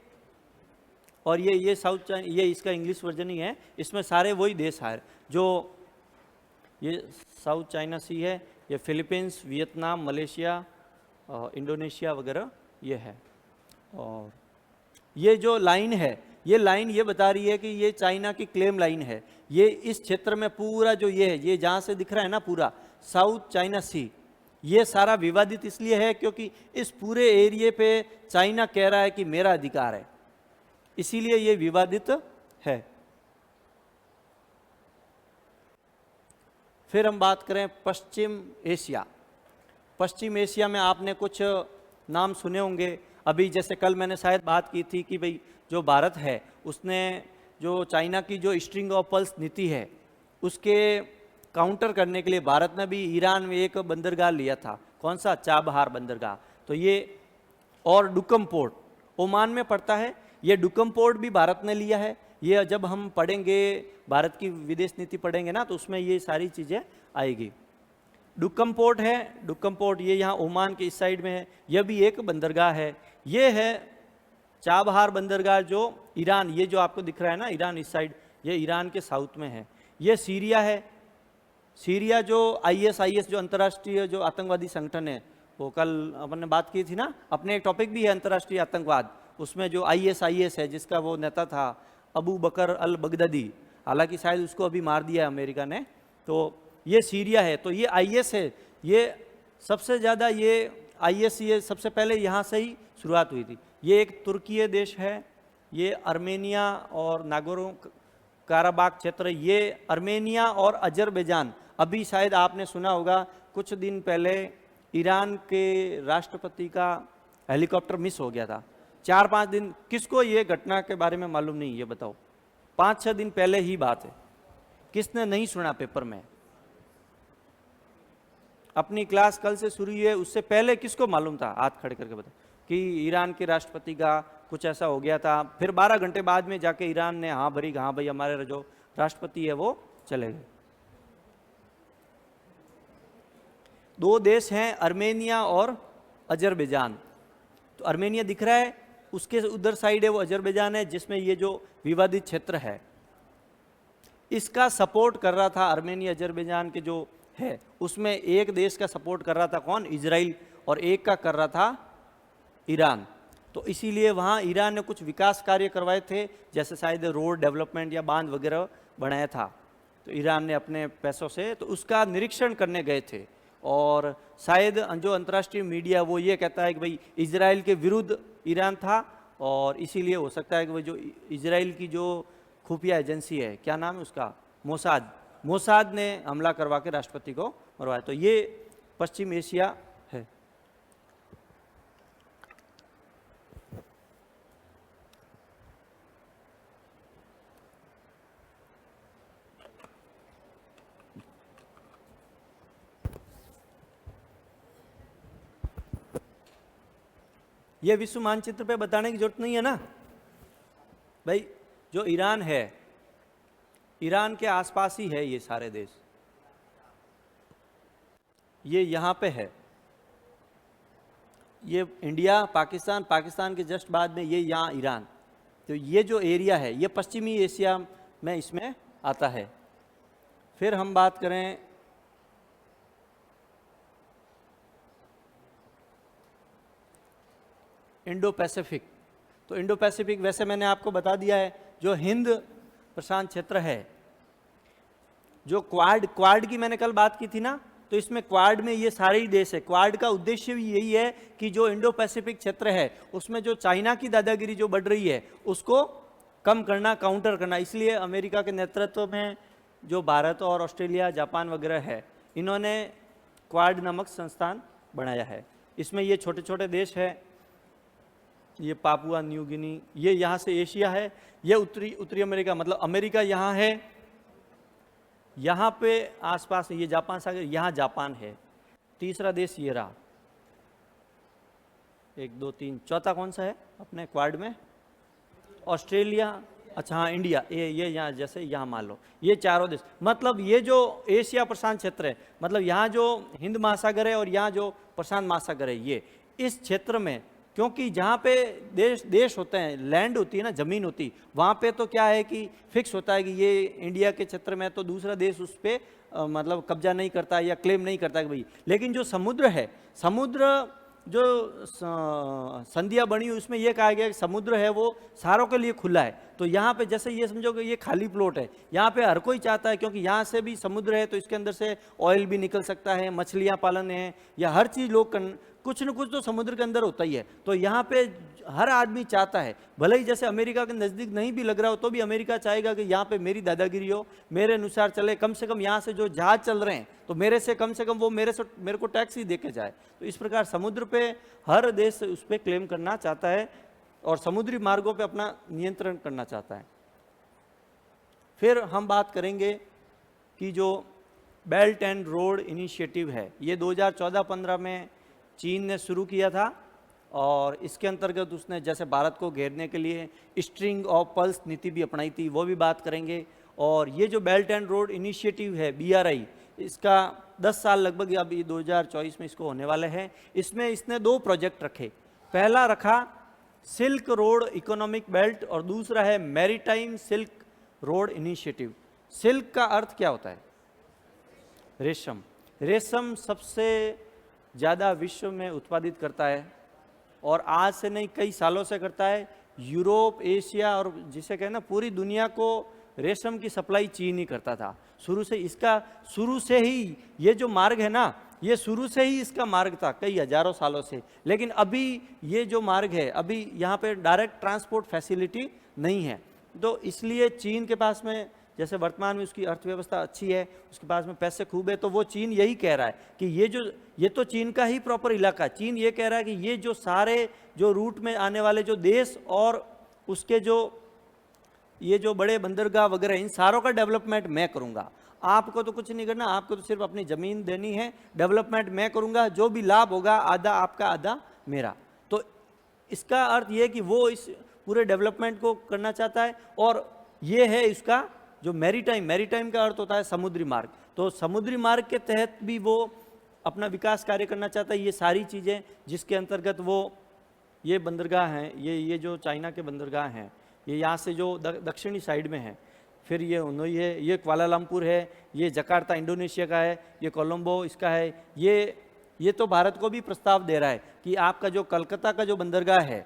और ये साउथ चाइना, ये इसका इंग्लिश वर्जन ही है, इसमें सारे वही देश है जो ये साउथ चाइना सी है, ये फिलीपींस, वियतनाम, मलेशिया, इंडोनेशिया वगैरह ये है। और ये जो लाइन है, ये लाइन ये बता रही है कि ये चाइना की क्लेम लाइन है। ये इस क्षेत्र में पूरा जो ये है, ये जहाँ से दिख रहा है ना पूरा साउथ चाइना सी, ये सारा विवादित इसलिए है क्योंकि इस पूरे एरिया पे चाइना कह रहा है कि मेरा अधिकार है, इसीलिए ये विवादित है। फिर हम बात करें पश्चिम एशिया। पश्चिम एशिया में आपने कुछ नाम सुने होंगे। अभी जैसे कल मैंने शायद बात की थी कि भाई जो भारत है उसने जो चाइना की जो स्ट्रिंग ऑफ पल्स नीति है उसके काउंटर करने के लिए भारत ने भी ईरान में एक बंदरगाह लिया था। कौन सा? चाबहार बंदरगाह। तो ये और डुकम पोर्ट ओमान में पड़ता है, ये डुकम पोर्ट भी भारत ने लिया है। ये जब हम पढ़ेंगे भारत की विदेश नीति पढ़ेंगे ना तो उसमें ये सारी चीज़ें आएगी। डुकम पोर्ट है, डुकम पोर्ट ये यहाँ ओमान के इस साइड में है, यह भी एक बंदरगाह है। ये है चाबहार बंदरगाह जो ईरान, ये जो आपको दिख रहा है ना ईरान इस साइड, ये ईरान के साउथ में है। ये सीरिया है, सीरिया जो ISIS जो अंतर्राष्ट्रीय जो आतंकवादी संगठन है, वो कल अपन ने बात की थी ना, अपने एक टॉपिक भी है अंतर्राष्ट्रीय आतंकवाद, उसमें जो ISIS है जिसका वो नेता था अबू बकर अल बगदादी, हालांकि शायद उसको अभी मार दिया है अमेरिका ने। तो ये सीरिया है। तो ये IS है, ये सबसे ज़्यादा ये IS ये सबसे पहले यहाँ से ही शुरुआत हुई थी। ये एक तुर्कीय देश है, ये अर्मेनिया और नागोरो काराबाग क्षेत्र, ये अर्मेनिया और अजरबैजान। अभी शायद आपने सुना होगा कुछ दिन पहले ईरान के राष्ट्रपति का हेलीकॉप्टर मिस हो गया था। 4-5 दिन, किसको ये घटना के बारे में मालूम नहीं, ये बताओ? 5-6 दिन पहले ही बात है, किसने नहीं सुना पेपर में? अपनी क्लास कल से शुरू हुई है, उससे पहले किसको मालूम था? हाथ खड़े करके बताओ कि ईरान के राष्ट्रपति का कुछ ऐसा हो गया था। फिर 12 घंटे बाद में जाके ईरान ने हाँ भरी, हाँ भाई हमारे जो राष्ट्रपति है वो चले गए। 2 देश हैं अर्मेनिया और अजरबैजान। तो अर्मेनिया दिख रहा है, उसके उधर साइड है वो अजरबैजान है जिसमें ये जो विवादित क्षेत्र है इसका सपोर्ट कर रहा था अर्मेनिया अजरबैजान के जो है उसमें एक देश का सपोर्ट कर रहा था कौन? इजराइल, और एक का कर रहा था ईरान। तो इसीलिए वहाँ ईरान ने कुछ विकास कार्य करवाए थे, जैसे शायद रोड डेवलपमेंट या बांध वगैरह बनाया था, तो ईरान ने अपने पैसों से तो उसका निरीक्षण करने गए थे। और शायद जो अंतर्राष्ट्रीय मीडिया वो ये कहता है कि भाई इजराइल के विरुद्ध ईरान था, और इसीलिए हो सकता है कि वो जो इजराइल की जो खुफिया एजेंसी है, क्या नाम है उसका, मोसाद, मोसाद ने हमला करवा के राष्ट्रपति को मरवाया। तो ये पश्चिम एशिया है। ये विश्व मानचित्र पे बताने की जरूरत नहीं है ना भाई। जो ईरान है, ईरान के आसपास ही है ये सारे देश, ये यहाँ पे है। ये इंडिया, पाकिस्तान, पाकिस्तान के जस्ट बाद में ये यहाँ ईरान। तो ये जो एरिया है ये पश्चिमी एशिया में इसमें आता है। फिर हम बात करें इंडो पैसिफिक, तो इंडो पैसिफिक वैसे मैंने आपको बता दिया है, जो हिंद प्रशांत क्षेत्र है। जो क्वाड की मैंने कल बात की थी ना, तो इसमें क्वाड में ये सारे ही देश है। क्वाड का उद्देश्य भी यही है कि जो इंडो पैसिफिक क्षेत्र है उसमें जो चाइना की दादागिरी जो बढ़ रही है उसको कम करना, काउंटर करना। इसलिए अमेरिका के नेतृत्व में जो भारत और ऑस्ट्रेलिया, जापान वगैरह है, इन्होंने क्वाड नामक संस्थान बनाया है। इसमें ये छोटे छोटे देश है, ये पापुआ न्यू गिनी, ये यहाँ से एशिया है, ये उत्तरी अमेरिका, मतलब अमेरिका यहाँ है, यहाँ पे आसपास ये जापान सागर, यहाँ जापान है। तीसरा देश ये रहा, 1 2 3, चौथा कौन सा है अपने क्वाड में, ऑस्ट्रेलिया, अच्छा हाँ इंडिया, ये यहाँ, जैसे यहाँ मान लो ये चारों देश। मतलब ये जो एशिया प्रशांत क्षेत्र है, मतलब यहाँ जो हिंद महासागर है और यहाँ जो प्रशांत महासागर है, ये इस क्षेत्र में, क्योंकि जहाँ पे देश होते हैं, लैंड होती है ना, ज़मीन होती, वहाँ पे तो क्या है कि फिक्स होता है कि ये इंडिया के क्षेत्र में, तो दूसरा देश उस पर मतलब कब्जा नहीं करता या क्लेम नहीं करता कि भाई। लेकिन जो समुद्र है, समुद्र जो संधियाँ बनी हुई उसमें यह कहा गया कि समुद्र है वो सारों के लिए खुला है। तो यहाँ पे जैसे ये समझो कि ये खाली प्लॉट है, यहाँ पे हर कोई चाहता है, क्योंकि यहाँ से भी समुद्र है तो इसके अंदर से ऑयल भी निकल सकता है, मछलियाँ पालन है या हर चीज़ लोग कुछ न कुछ तो समुद्र के अंदर होता ही है। तो यहाँ पे हर आदमी चाहता है, भले ही जैसे अमेरिका के नज़दीक नहीं भी लग रहा हो तो भी अमेरिका चाहेगा कि यहाँ पे मेरी दादागिरी हो, मेरे अनुसार चले, कम से कम यहाँ से जो जहाज चल रहे हैं तो मेरे से कम वो मेरे को टैक्स ही दे के जाए। तो इस प्रकार समुद्र पे हर देश उस पर क्लेम करना चाहता है और समुद्री मार्गों पे अपना नियंत्रण करना चाहता है। फिर हम बात करेंगे कि जो बेल्ट एंड रोड इनिशिएटिव है, ये 2014-15 में चीन ने शुरू किया था और इसके अंतर्गत उसने जैसे भारत को घेरने के लिए स्ट्रिंग ऑफ पल्स नीति भी अपनाई थी, वो भी बात करेंगे। और ये जो बेल्ट एंड रोड इनिशिएटिव है BRI, इसका 10 साल लगभग अभी 2024 में इसको होने वाले हैं। इसमें इसने 2 प्रोजेक्ट रखे। पहला रखा सिल्क रोड इकोनॉमिक बेल्ट और दूसरा है maritime silk road initiative. Silk का अर्थ क्या होता है? रेशम। रेशम सबसे ज़्यादा विश्व में उत्पादित करता है और आज से नहीं कई सालों से करता है। यूरोप, एशिया और जिसे कहना पूरी दुनिया को रेशम की सप्लाई चीन ही करता था शुरू से। इसका शुरू से ही ये जो मार्ग है ना, ये शुरू से ही इसका मार्ग था कई हजारों सालों से। लेकिन अभी ये जो मार्ग है, अभी यहाँ पे डायरेक्ट ट्रांसपोर्ट फैसिलिटी नहीं है, तो इसलिए चीन के पास में, जैसे वर्तमान में उसकी अर्थव्यवस्था अच्छी है, उसके पास में पैसे खूब है, तो वो चीन यही कह रहा है कि ये तो चीन का ही प्रॉपर इलाका है। चीन ये कह रहा है कि ये जो सारे जो रूट में आने वाले जो देश और उसके ये जो बड़े बंदरगाह वगैरह, इन सारों का डेवलपमेंट मैं करूँगा, आपको तो कुछ नहीं करना, आपको तो सिर्फ अपनी ज़मीन देनी है, डेवलपमेंट मैं करूँगा, जो भी लाभ होगा आधा आपका आधा मेरा। तो इसका अर्थ ये कि वो इस पूरे डेवलपमेंट को करना चाहता है। और ये है इसका जो मैरीटाइम का अर्थ होता है समुद्री मार्ग, तो समुद्री मार्ग के तहत भी वो अपना विकास कार्य करना चाहता है। ये सारी चीज़ें जिसके अंतर्गत वो ये बंदरगाह हैं, ये जो चाइना के बंदरगाह हैं, ये यहाँ से जो दक्षिणी साइड में है, फिर ये उन्नोई है, ये कुआलालंपुर है, ये जकार्ता इंडोनेशिया का है, ये कोलंबो इसका है। ये तो भारत को भी प्रस्ताव दे रहा है कि आपका जो कलकत्ता का जो बंदरगाह है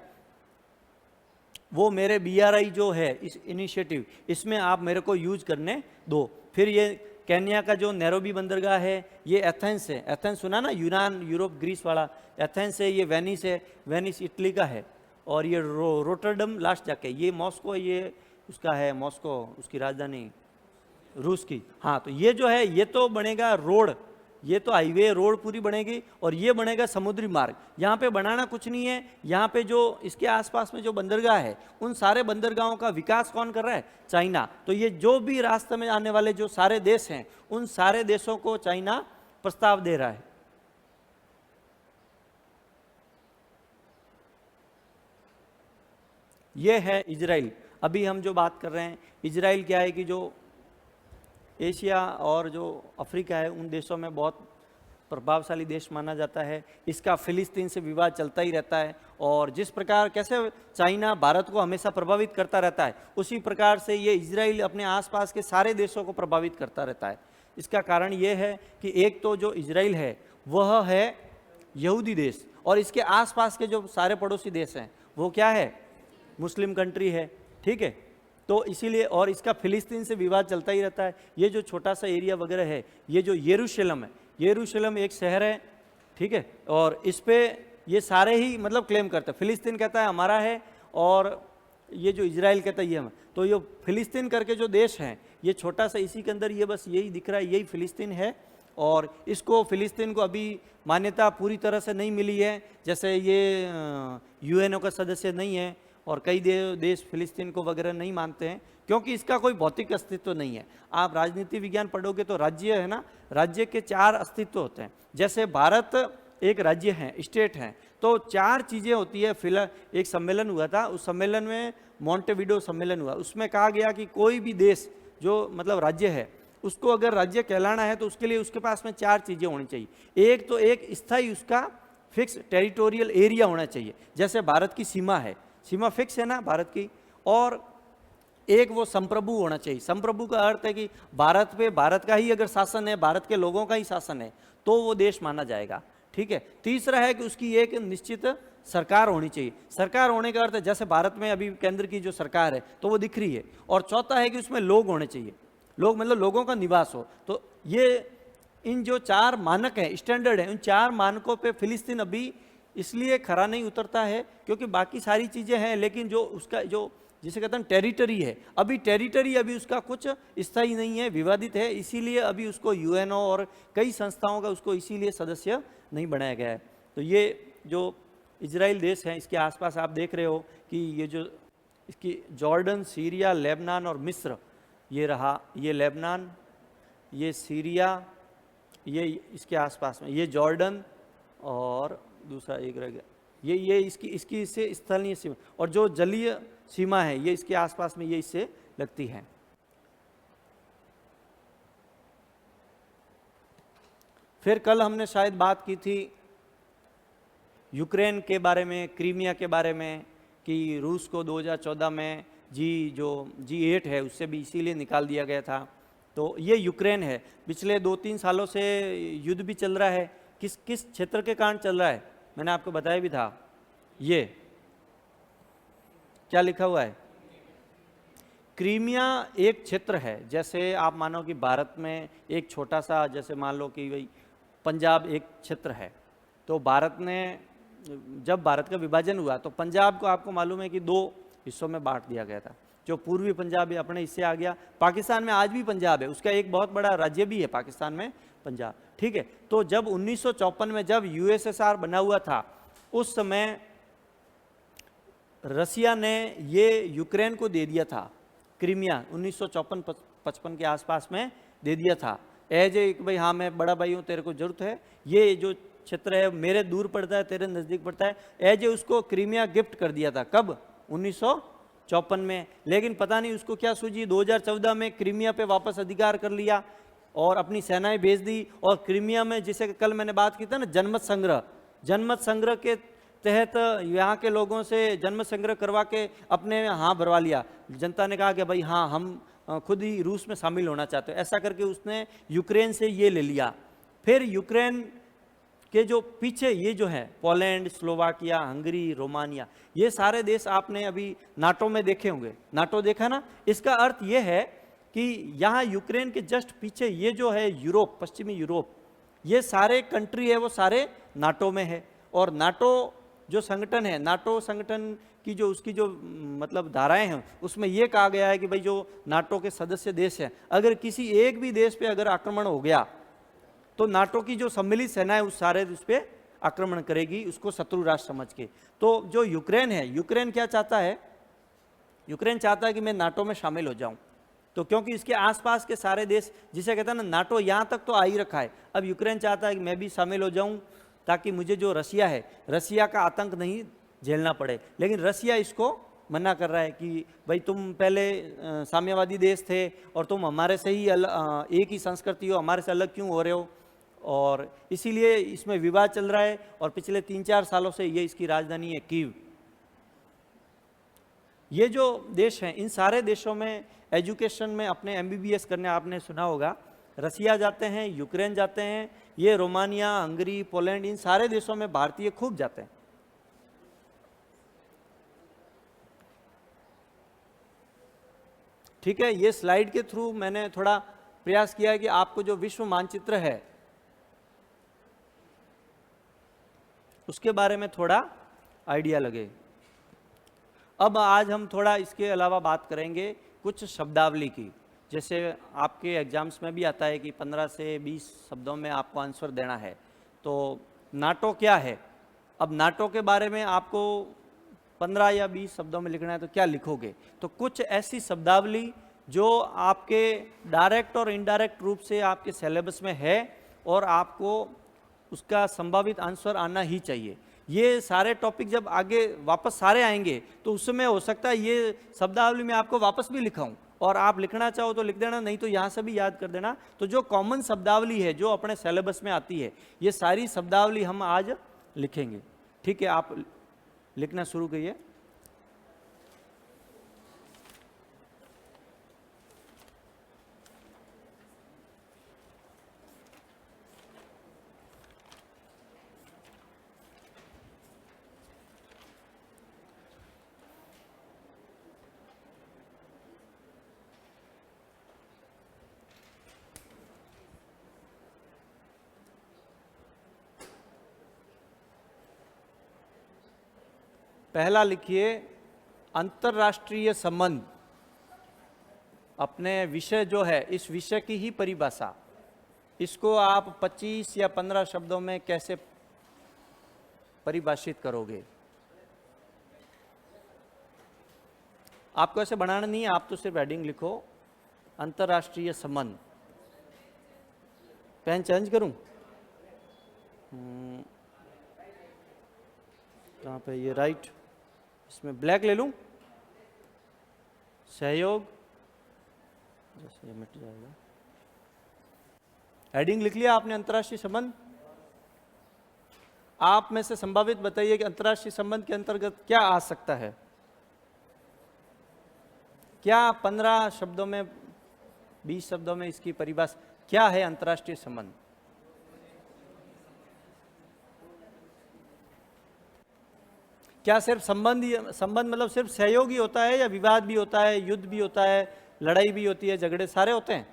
वो मेरे BRI जो है इस इनिशिएटिव, इसमें आप मेरे को यूज करने दो। फिर ये केन्या का जो नैरोबी बंदरगाह है, ये एथेंस है, एथेंस सुना ना, यूनान, यूरोप, ग्रीस वाला एथेंस है। ये वेनिस है, वेनिस इटली का है। और ये रोटरडम लास्ट जाके, ये मॉस्को, ये उसका है मॉस्को, उसकी राजधानी रूस की। हाँ, तो ये जो है ये तो बनेगा रोड, ये तो हाईवे रोड पूरी बनेगी, और ये बनेगा समुद्री मार्ग। यहाँ पे बनाना कुछ नहीं है, यहाँ पे जो इसके आसपास में जो बंदरगाह है उन सारे बंदरगाहों का विकास कौन कर रहा है? चाइना। तो ये जो भी रास्ते में आने वाले जो सारे देश हैं उन सारे देशों को चाइना प्रस्ताव दे रहा है। ये है इजराइल। अभी हम जो बात कर रहे हैं, इजराइल क्या है कि जो एशिया और जो अफ्रीका है उन देशों में बहुत प्रभावशाली देश माना जाता है। इसका फिलिस्तीन से विवाद चलता ही रहता है, और जिस प्रकार कैसे चाइना भारत को हमेशा प्रभावित करता रहता है, उसी प्रकार से ये इजराइल अपने आसपास के सारे देशों को प्रभावित करता रहता है। इसका कारण ये है कि एक तो जो इजराइल है वह है यहूदी देश, और इसके आसपास के जो सारे पड़ोसी देश हैं वो क्या है? मुस्लिम कंट्री है, ठीक है। तो इसीलिए, और इसका फिलिस्तीन से विवाद चलता ही रहता है। ये जो छोटा सा एरिया वगैरह है, ये जो यरूशलेम है, यरूशलेम एक शहर है, ठीक है, और इस पे ये सारे ही मतलब क्लेम करते हैं। फिलिस्तीन कहता है हमारा है, और ये जो इजराइल कहता है ये हम। तो ये फिलिस्तीन करके जो देश हैं ये छोटा सा, इसी के अंदर ये बस यही दिख रहा है, यही फिलिस्तीन है। और इसको फिलिस्तीन को अभी मान्यता पूरी तरह से नहीं मिली है, जैसे ये यूएनओ का सदस्य नहीं है, और कई देश फिलिस्तीन को वगैरह नहीं मानते हैं, क्योंकि इसका कोई भौतिक अस्तित्व नहीं है। आप राजनीति विज्ञान पढ़ोगे तो राज्य है ना, राज्य के 4 अस्तित्व होते हैं। जैसे भारत एक राज्य है, स्टेट है, तो 4 चीज़ें होती है। फिलहाल एक सम्मेलन हुआ था, उस सम्मेलन में मॉन्टेविडो सम्मेलन हुआ, उसमें कहा गया कि कोई भी देश जो मतलब राज्य है उसको अगर राज्य कहलाना है तो उसके लिए उसके पास में 4 चीज़ें होनी चाहिए। एक तो एक स्थायी उसका फिक्स टेरिटोरियल एरिया होना चाहिए, जैसे भारत की सीमा है, सीमा फिक्स है ना भारत की। और एक वो संप्रभु होना चाहिए। संप्रभु का अर्थ है कि भारत पे भारत का ही अगर शासन है, भारत के लोगों का ही शासन है, तो वो देश माना जाएगा, ठीक है। तीसरा है कि उसकी एक निश्चित सरकार होनी चाहिए। सरकार होने का अर्थ है जैसे भारत में अभी केंद्र की जो सरकार है तो वो दिख रही है। और चौथा है कि उसमें लोग होने चाहिए, लोग मतलब लोगों का निवास हो। तो ये इन जो 4 मानक हैं, स्टैंडर्ड हैं, उन 4 मानकों पे फिलिस्तीन अभी इसलिए खरा नहीं उतरता है क्योंकि बाकी सारी चीज़ें हैं, लेकिन जो उसका जो जिसे कहते हैं टेरिटरी है, अभी टेरिटरी अभी उसका कुछ स्थायी नहीं है, विवादित है। इसीलिए अभी उसको यूएनओ और कई संस्थाओं का उसको इसीलिए सदस्य नहीं बनाया गया है। तो ये जो इजराइल देश है इसके आसपास आप देख रहे हो कि ये जो इसकी जॉर्डन, सीरिया, लेबनान और मिस्र, ये रहा, ये लेबनान, ये सीरिया, ये इसके आसपास में ये जॉर्डन, और दूसरा एक रह गया ये इसकी इससे स्थलीय सीमा, और जो जलीय सीमा है ये इसके आसपास में ये इससे लगती है। फिर कल हमने शायद बात की थी यूक्रेन के बारे में, क्रीमिया के बारे में, कि रूस को 2014 में G8 है उससे भी इसीलिए निकाल दिया गया था। तो ये यूक्रेन है, पिछले 2-3 सालों से युद्ध भी चल रहा है। किस किस क्षेत्र के कारण चल रहा है मैंने आपको बताया भी था। ये क्या लिखा हुआ है? क्रीमिया एक क्षेत्र है। जैसे आप मानो कि भारत में एक छोटा सा, जैसे मान लो कि भाई पंजाब एक क्षेत्र है, तो भारत ने जब भारत का विभाजन हुआ तो पंजाब को आपको मालूम है कि 2 हिस्सों में बांट दिया गया था। जो पूर्वी पंजाब है अपने हिस्से आ गया। पाकिस्तान में आज भी पंजाब है, उसका एक बहुत बड़ा राज्य भी है पाकिस्तान में पंजाब, ठीक है। तो जब 1954 में जब यूएसएसआर बना हुआ था उस समय रसिया ने ये यूक्रेन को दे दिया था, क्रीमिया 1954-55 के आसपास में दे दिया था। एज ए भाई हाँ मैं बड़ा भाई हूँ, तेरे को जरूरत है, ये जो क्षेत्र है मेरे दूर पड़ता है, तेरे नज़दीक पड़ता है, एज ए उसको क्रीमिया गिफ्ट कर दिया था। कब? 1954 में। लेकिन पता नहीं उसको क्या सूझी, 2014 में क्रीमिया पे वापस अधिकार कर लिया और अपनी सेनाएं भेज दी। और क्रीमिया में, जिसे कल मैंने बात की था ना, जनमत संग्रह के तहत यहाँ के लोगों से जनमत संग्रह करवा के अपने हाँ भरवा लिया। जनता ने कहा कि भाई हाँ हम खुद ही रूस में शामिल होना चाहते हैं, ऐसा करके उसने यूक्रेन से ये ले लिया। फिर यूक्रेन के जो पीछे ये जो है पोलैंड, स्लोवाकिया, हंगरी, रोमानिया, ये सारे देश आपने अभी नाटो में देखे होंगे। नाटो देखा ना? इसका अर्थ ये है कि यहाँ यूक्रेन के जस्ट पीछे ये जो है यूरोप, पश्चिमी यूरोप, ये सारे कंट्री है वो सारे नाटो में है। और नाटो जो संगठन है, नाटो संगठन की जो उसकी जो मतलब धाराएं हैं, उसमें ये कहा गया है कि भाई जो नाटो के सदस्य देश हैं, अगर किसी एक भी देश पे अगर आक्रमण हो गया तो नाटो की जो सम्मिलित सेना है उस सारे उस पर आक्रमण करेगी, उसको शत्रु राष्ट्र समझ के। तो जो यूक्रेन है, यूक्रेन क्या चाहता है? यूक्रेन चाहता है कि मैं नाटो में शामिल हो जाऊं। तो क्योंकि इसके आसपास के सारे देश, जिसे कहते हैं ना नाटो, यहाँ तक तो आ ही रखा है, अब यूक्रेन चाहता है कि मैं भी शामिल हो जाऊं ताकि मुझे जो रसिया है, रसिया का आतंक नहीं झेलना पड़े। लेकिन रसिया इसको मना कर रहा है कि भाई तुम पहले साम्यवादी देश थे और तुम हमारे से ही एक ही संस्कृति हो, हमारे से अलग क्यों हो रहे हो, और इसीलिए इसमें विवाद चल रहा है। और पिछले 3-4 सालों से ये इसकी राजधानी है कीव। ये जो देश हैं, इन सारे देशों में एजुकेशन में अपने MBBS करने, आपने सुना होगा, रसिया जाते हैं, यूक्रेन जाते हैं, ये रोमानिया, हंगरी, पोलैंड, इन सारे देशों में भारतीय खूब जाते हैं। ठीक है, ये स्लाइड के थ्रू मैंने थोड़ा प्रयास किया है कि आपको जो विश्व मानचित्र है उसके बारे में थोड़ा आइडिया लगे। अब आज हम थोड़ा इसके अलावा बात करेंगे कुछ शब्दावली की। जैसे आपके एग्जाम्स में भी आता है कि 15 से 20 शब्दों में आपको आंसर देना है। तो नाटो क्या है? अब नाटो के बारे में आपको 15 या 20 शब्दों में लिखना है तो क्या लिखोगे? तो कुछ ऐसी शब्दावली जो आपके डायरेक्ट और इनडायरेक्ट रूप से आपके सिलेबस में है और आपको उसका संभावित आंसर आना ही चाहिए। ये सारे टॉपिक जब आगे वापस सारे आएंगे तो उस समय हो सकता है ये शब्दावली में आपको वापस भी लिखाऊं, और आप लिखना चाहो तो लिख देना, नहीं तो यहाँ से भी याद कर देना। तो जो कॉमन शब्दावली है जो अपने सिलेबस में आती है, ये सारी शब्दावली हम आज लिखेंगे। ठीक है, आप लिखना शुरू करिए। पहला लिखिए अंतर्राष्ट्रीय संबंध। अपने विषय जो है, इस विषय की ही परिभाषा, इसको आप 25 या 15 शब्दों में कैसे परिभाषित करोगे? आपको ऐसे बनाना नहीं है, आप तो सिर्फ हेडिंग लिखो, अंतर्राष्ट्रीय संबंध। पेन चेंज करूं? कहाँ पे? ये राइट, इसमें ब्लैक ले लूं? सहयोग, जैसे ये मिट जाएगा। हेडिंग लिख लिया आपने, अंतर्राष्ट्रीय संबंध। आप में से संभावित बताइए कि अंतर्राष्ट्रीय संबंध के अंतर्गत क्या आ सकता है? क्या 15 शब्दों में, 20 शब्दों में इसकी परिभाषा क्या है अंतर्राष्ट्रीय संबंध? क्या सिर्फ संबंध मतलब सिर्फ सहयोग ही होता है, या विवाद भी होता है, युद्ध भी होता है, लड़ाई भी होती है, झगड़े सारे होते हैं?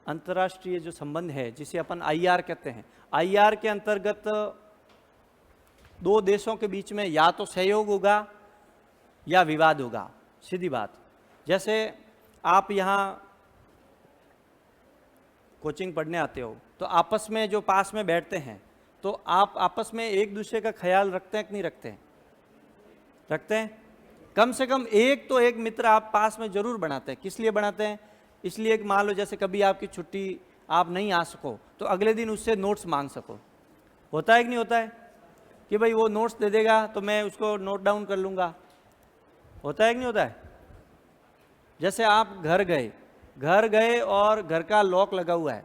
अंतर्राष्ट्रीय जो संबंध है, जिसे अपन IR कहते हैं, IR के अंतर्गत दो देशों के बीच में या तो सहयोग होगा या विवाद होगा, सीधी बात। जैसे आप यहाँ कोचिंग पढ़ने आते हो तो आपस में जो पास में बैठते हैं, तो आप आपस में एक दूसरे का ख्याल रखते हैं कि नहीं रखते हैं? रखते हैं। कम से कम एक तो एक मित्र आप पास में जरूर बनाते हैं। किस लिए बनाते हैं? इसलिए कि मान लो जैसे कभी आपकी छुट्टी, आप नहीं आ सको, तो अगले दिन उससे नोट्स मांग सको। होता है कि नहीं होता है? कि भाई वो नोट्स दे देगा तो मैं उसको नोट डाउन कर लूँगा। होता है कि नहीं होता है? जैसे आप घर गए और घर का लॉक लगा हुआ है,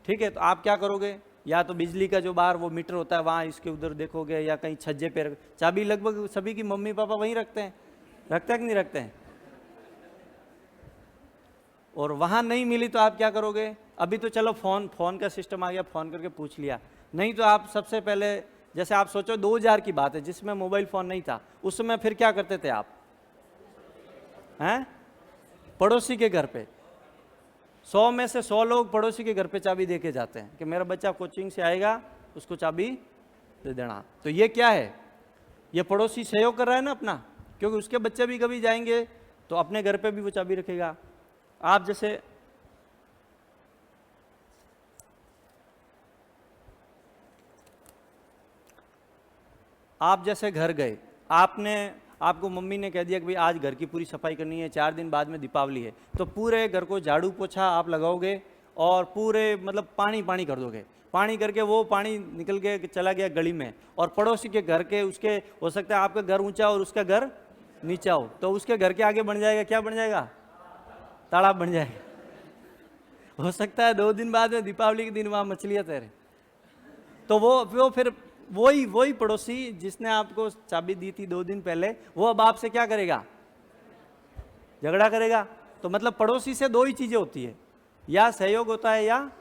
ठीक है, तो आप क्या करोगे? या तो बिजली का जो बाहर वो मीटर होता है वहाँ इसके उधर देखोगे, या कहीं छज्जे पे चाबी लगभग सभी की मम्मी पापा वहीं रखते हैं। रखते हैं कि नहीं रखते हैं? और वहाँ नहीं मिली तो आप क्या करोगे? अभी तो चलो फ़ोन का सिस्टम आ गया, फ़ोन करके पूछ लिया। नहीं तो आप सबसे पहले, जैसे आप सोचो 2000 की बात है जिसमें मोबाइल फ़ोन नहीं था, उस समय फिर क्या करते थे आप? हैं? पड़ोसी के घर पे 100 में से 100 लोग पड़ोसी के घर पे चाबी दे के जाते हैं कि मेरा बच्चा कोचिंग से आएगा, उसको चाबी दे देना। तो ये क्या है? ये पड़ोसी सहयोग कर रहा है ना अपना, क्योंकि उसके बच्चे भी कभी जाएंगे तो अपने घर पे भी वो चाबी रखेगा। आप जैसे घर गए, आपको मम्मी ने कह दिया कि भाई आज घर की पूरी सफाई करनी है, 4 दिन बाद में दीपावली है, तो पूरे घर को झाड़ू पोछा आप लगाओगे और पूरे मतलब पानी कर दोगे। पानी करके वो पानी निकल के चला गया गली में, और पड़ोसी के घर के उसके हो सकता है आपका घर ऊंचा और उसका घर नीचा हो, तो उसके घर के आगे बन जाएगा, क्या बन जाएगा? तालाब बन जाएगा। हो सकता है 2 दिन बाद में दीपावली के दिन वहाँ मछलियाँ तैरे। तो वो फिर वही पड़ोसी जिसने आपको चाबी दी थी 2 दिन पहले, वो अब आपसे क्या करेगा? झगड़ा करेगा। तो मतलब पड़ोसी से 2 ही चीजें होती है, या सहयोग होता है या।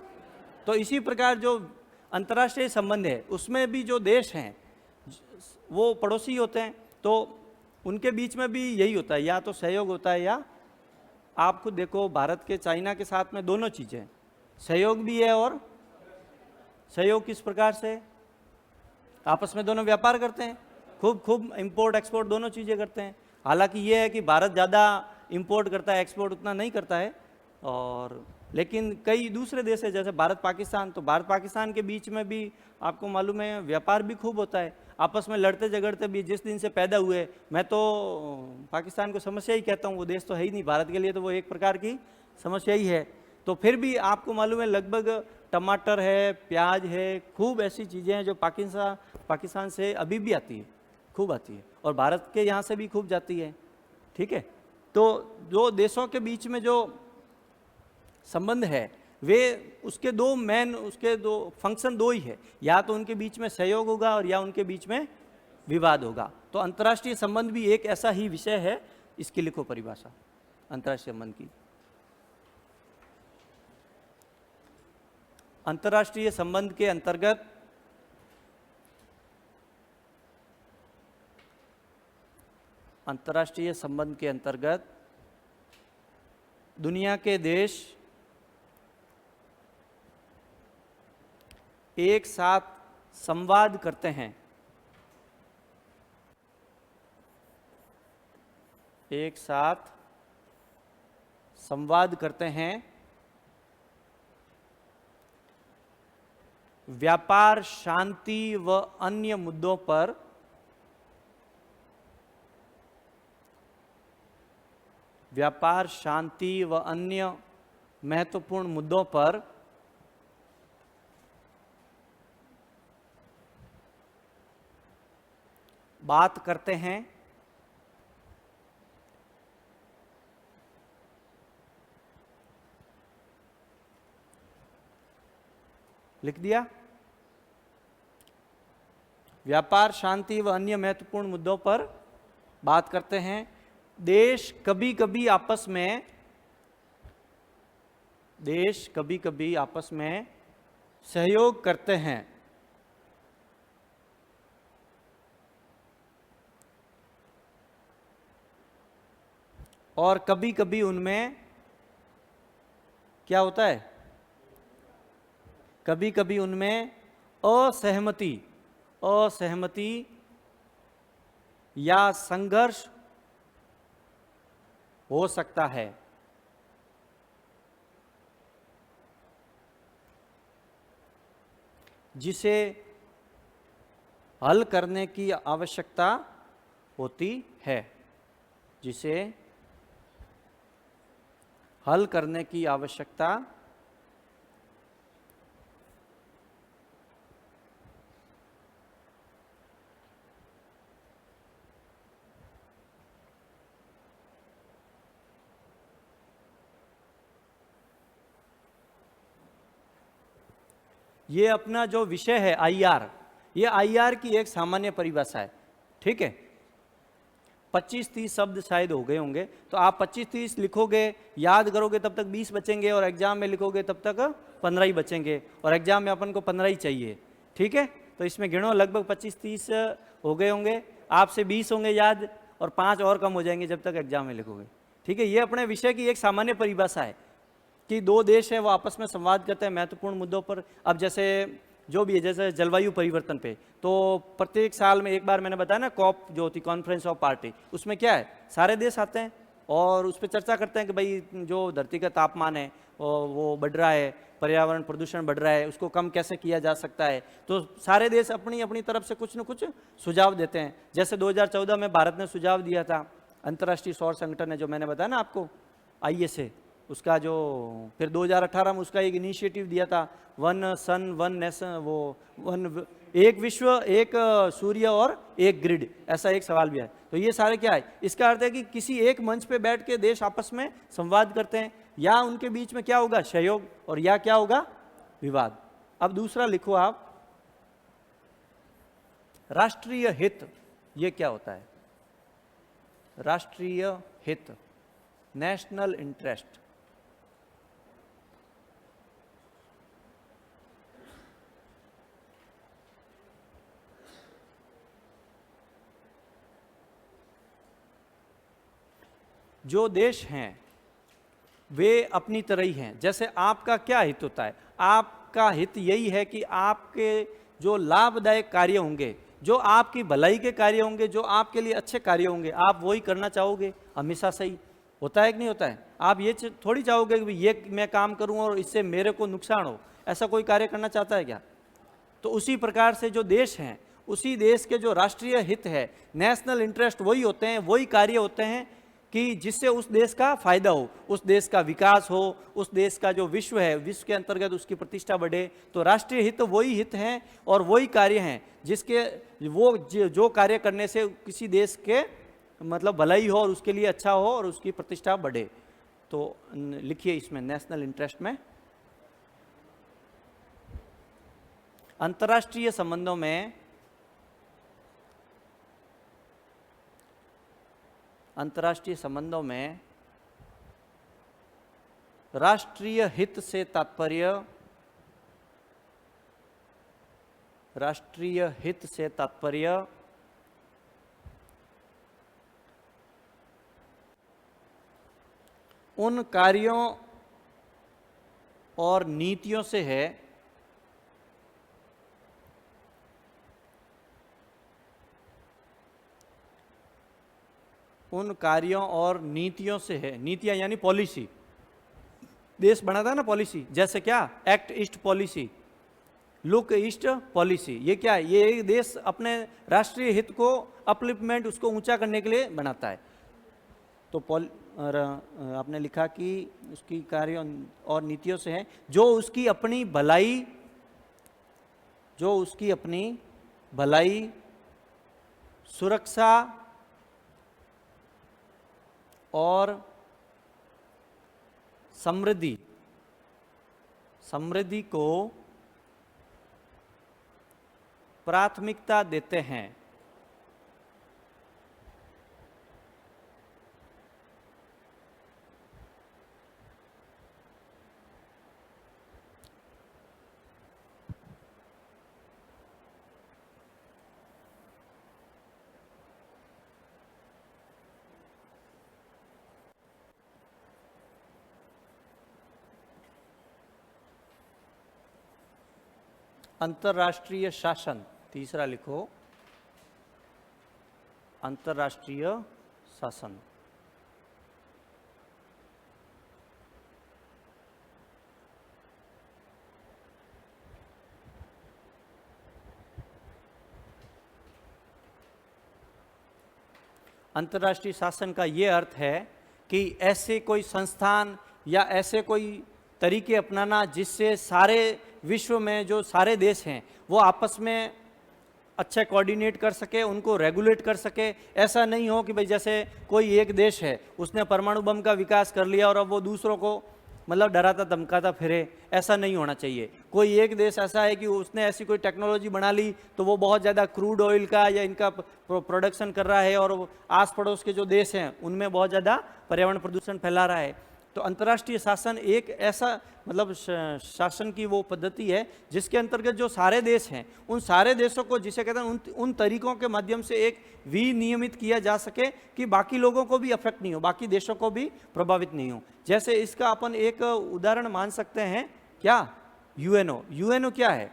तो इसी प्रकार जो अंतर्राष्ट्रीय संबंध है उसमें भी जो देश हैं वो पड़ोसी होते हैं, तो उनके बीच में भी यही होता है, या तो सहयोग होता है या। आप खुद देखो भारत के चाइना के साथ में दोनों चीजें, सहयोग भी है और सहयोग किस प्रकार से? आपस में दोनों व्यापार करते हैं, खूब इंपोर्ट एक्सपोर्ट दोनों चीज़ें करते हैं। हालांकि ये है कि भारत ज़्यादा इंपोर्ट करता है, एक्सपोर्ट उतना नहीं करता है, और लेकिन कई दूसरे देश है जैसे भारत पाकिस्तान, तो भारत पाकिस्तान के बीच में भी आपको मालूम है व्यापार भी खूब होता है, आपस में लड़ते झगड़ते भी। जिस दिन से पैदा हुए, मैं तो पाकिस्तान को समस्या ही कहता हूँ, वो देश तो है ही नहीं, भारत के लिए तो वो एक प्रकार की समस्या ही है। तो फिर भी आपको मालूम है लगभग टमाटर है, प्याज है, खूब ऐसी चीज़ें हैं जो पाकिस्तान से अभी भी आती है, खूब आती है, और भारत के यहाँ से भी खूब जाती है। ठीक है, तो जो देशों के बीच में जो संबंध है वे उसके उसके 2 फंक्शन 2 ही है, या तो उनके बीच में सहयोग होगा और या उनके बीच में विवाद होगा। तो अंतर्राष्ट्रीय संबंध भी एक ऐसा ही विषय है। इसकी लिखो परिभाषा अंतर्राष्ट्रीय संबंध की। अंतर्राष्ट्रीय संबंध के अंतर्गत दुनिया के देश एक साथ संवाद करते हैं, व्यापार, शांति व अन्य मुद्दों पर महत्वपूर्ण मुद्दों पर बात करते हैं। लिख दिया? व्यापार, शांति व अन्य महत्वपूर्ण मुद्दों पर बात करते हैं। देश कभी कभी आपस में सहयोग करते हैं, और कभी कभी उनमें क्या होता है? कभी कभी उनमें असहमति या संघर्ष हो सकता है। जिसे हल करने की आवश्यकता होती है। ये अपना जो विषय है IR, ये IR की एक सामान्य परिभाषा है। ठीक है, 25-30 शब्द शायद हो गए होंगे, तो आप 25-30 लिखोगे, याद करोगे तब तक 20 बचेंगे, और एग्जाम में लिखोगे तब तक 15 ही बचेंगे, और एग्जाम में अपन को 15 ही चाहिए। ठीक है, तो इसमें गिनो लगभग 25-30 हो गए होंगे, आपसे 20 होंगे याद, और 5 और कम हो जाएंगे जब तक एग्जाम में लिखोगे। ठीक है, ये अपने विषय की एक सामान्य परिभाषा है कि दो देश है वो आपस में संवाद करते हैं महत्वपूर्ण मुद्दों पर। अब जैसे जो भी है, जैसे जलवायु परिवर्तन पे, तो प्रत्येक साल में एक बार मैंने बताया ना कॉप जो होती कॉन्फ्रेंस ऑफ पार्टी, उसमें क्या है सारे देश आते हैं और उस पर चर्चा करते हैं कि भाई जो धरती का तापमान है वो बढ़ रहा है, पर्यावरण प्रदूषण बढ़ रहा है, उसको कम कैसे किया जा सकता है। तो सारे देश अपनी अपनी तरफ से कुछ न कुछ सुझाव देते हैं। जैसे 2014 में भारत ने सुझाव दिया था, अंतर्राष्ट्रीय सौर संगठन है जो मैंने बताया ना आपको, ISA, उसका जो फिर 2018 में उसका एक इनिशिएटिव दिया था, वन सन वन नेशन, वो वन एक विश्व एक सूर्य और एक ग्रिड, ऐसा एक सवाल भी है। तो ये सारे क्या है, इसका अर्थ है कि किसी एक मंच पे बैठ के देश आपस में संवाद करते हैं, या उनके बीच में क्या होगा सहयोग, और या क्या होगा विवाद। अब दूसरा लिखो आप, राष्ट्रीय हित, ये क्या होता है? राष्ट्रीय हित, नेशनल इंटरेस्ट। जो देश हैं वे अपनी तरह ही हैं। जैसे आपका क्या हित होता है? आपका हित यही है कि आपके जो लाभदायक कार्य होंगे, जो आपकी भलाई के कार्य होंगे, जो आपके लिए अच्छे कार्य होंगे, आप वही करना चाहोगे हमेशा। सही होता है कि नहीं होता है? आप ये थोड़ी चाहोगे कि ये मैं काम करूं और इससे मेरे को नुकसान हो, ऐसा कोई कार्य करना चाहता है क्या? तो उसी प्रकार से जो देश हैं, उसी देश के जो राष्ट्रीय हित है, नेशनल इंटरेस्ट, वही होते हैं, वही कार्य होते हैं कि जिससे उस देश का फायदा हो, उस देश का विकास हो, उस देश का जो विश्व है, विश्व के अंतर्गत उसकी प्रतिष्ठा बढ़े। तो राष्ट्रीय हित वही हित हैं और वही कार्य हैं जिसके वो जो कार्य करने से किसी देश के मतलब भलाई हो और उसके लिए अच्छा हो और उसकी प्रतिष्ठा बढ़े। तो लिखिए इसमें नेशनल इंटरेस्ट में, अंतर्राष्ट्रीय संबंधों में, अंतर्राष्ट्रीय संबंधों में राष्ट्रीय हित से तात्पर्य, राष्ट्रीय हित से तात्पर्य उन कार्यों और नीतियों से है उन कार्यों और नीतियों से है। नीतियां यानी पॉलिसी, देश बनाता है ना पॉलिसी, जैसे क्या act east policy, look east policy. ये क्या है? ये एक देश अपने राष्ट्रीय हित को अपलिफ्टमेंट, उसको ऊंचा करने के लिए बनाता है। तो आपने लिखा कि उसकी कार्यों और नीतियों से है जो उसकी अपनी भलाई, जो उसकी अपनी भलाई, सुरक्षा और समृद्धि, समृद्धि को प्राथमिकता देते हैं। अंतर्राष्ट्रीय शासन, तीसरा लिखो, अंतर्राष्ट्रीय शासन। अंतर्राष्ट्रीय शासन का ये अर्थ है कि ऐसे कोई संस्थान या ऐसे कोई तरीके अपनाना जिससे सारे विश्व में जो सारे देश हैं वो आपस में अच्छा कोऑर्डिनेट कर सके, उनको रेगुलेट कर सके। ऐसा नहीं हो कि भाई जैसे कोई एक देश है उसने परमाणु बम का विकास कर लिया और अब वो दूसरों को मतलब डराता धमकाता फिरे, ऐसा नहीं होना चाहिए। कोई एक देश ऐसा है कि उसने ऐसी कोई टेक्नोलॉजी बना ली तो वो बहुत ज़्यादा क्रूड ऑयल का या इनका प्रोडक्शन कर रहा है और आस पड़ोस के जो देश हैं उनमें बहुत ज़्यादा पर्यावरण प्रदूषण फैला रहा है। तो अंतर्राष्ट्रीय शासन एक ऐसा मतलब शासन की वो पद्धति है जिसके अंतर्गत जो सारे देश हैं उन सारे देशों को, जिसे कहते हैं उन तरीकों के माध्यम से एक विनियमित किया जा सके कि बाकी लोगों को भी अफेक्ट नहीं हो, बाकी देशों को भी प्रभावित नहीं हो। जैसे इसका अपन एक उदाहरण मान सकते हैं, क्या? यूएनओ। यूएनओ क्या है?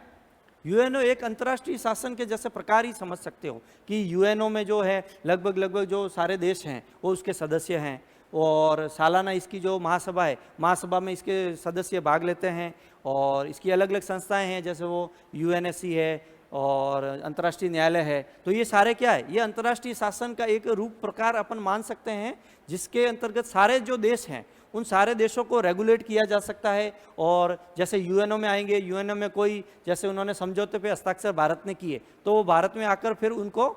यूएनओ एक अंतर्राष्ट्रीय शासन के जैसे प्रकार ही समझ सकते हो कि यूएनओ में जो है लगभग जो सारे देश हैं वो उसके सदस्य हैं, और सालाना इसकी जो महासभा है, महासभा में इसके सदस्य भाग लेते हैं, और इसकी अलग अलग संस्थाएं हैं जैसे वो यूएनएससी है और अंतर्राष्ट्रीय न्यायालय है। तो ये सारे क्या है? ये अंतर्राष्ट्रीय शासन का एक रूप प्रकार अपन मान सकते हैं जिसके अंतर्गत सारे जो देश हैं उन सारे देशों को रेगुलेट किया जा सकता है। और जैसे यूएनओ में आएंगे, यूएनओ में कोई जैसे उन्होंने समझौते पे हस्ताक्षर भारत ने किए तो वो भारत में आकर फिर उनको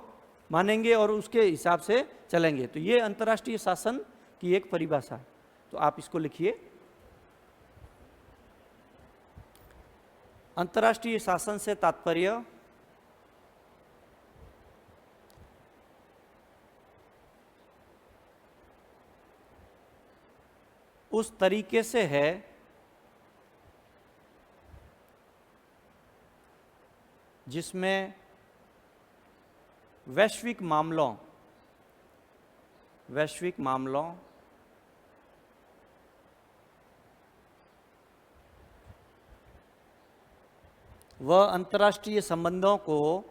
मानेंगे और उसके हिसाब से चलेंगे। तो ये अंतर्राष्ट्रीय शासन की एक परिभाषा है। तो आप इसको लिखिए, अंतर्राष्ट्रीय शासन से तात्पर्य उस तरीके से है जिसमें वैश्विक मामलों व अंतर्राष्ट्रीय संबंधों को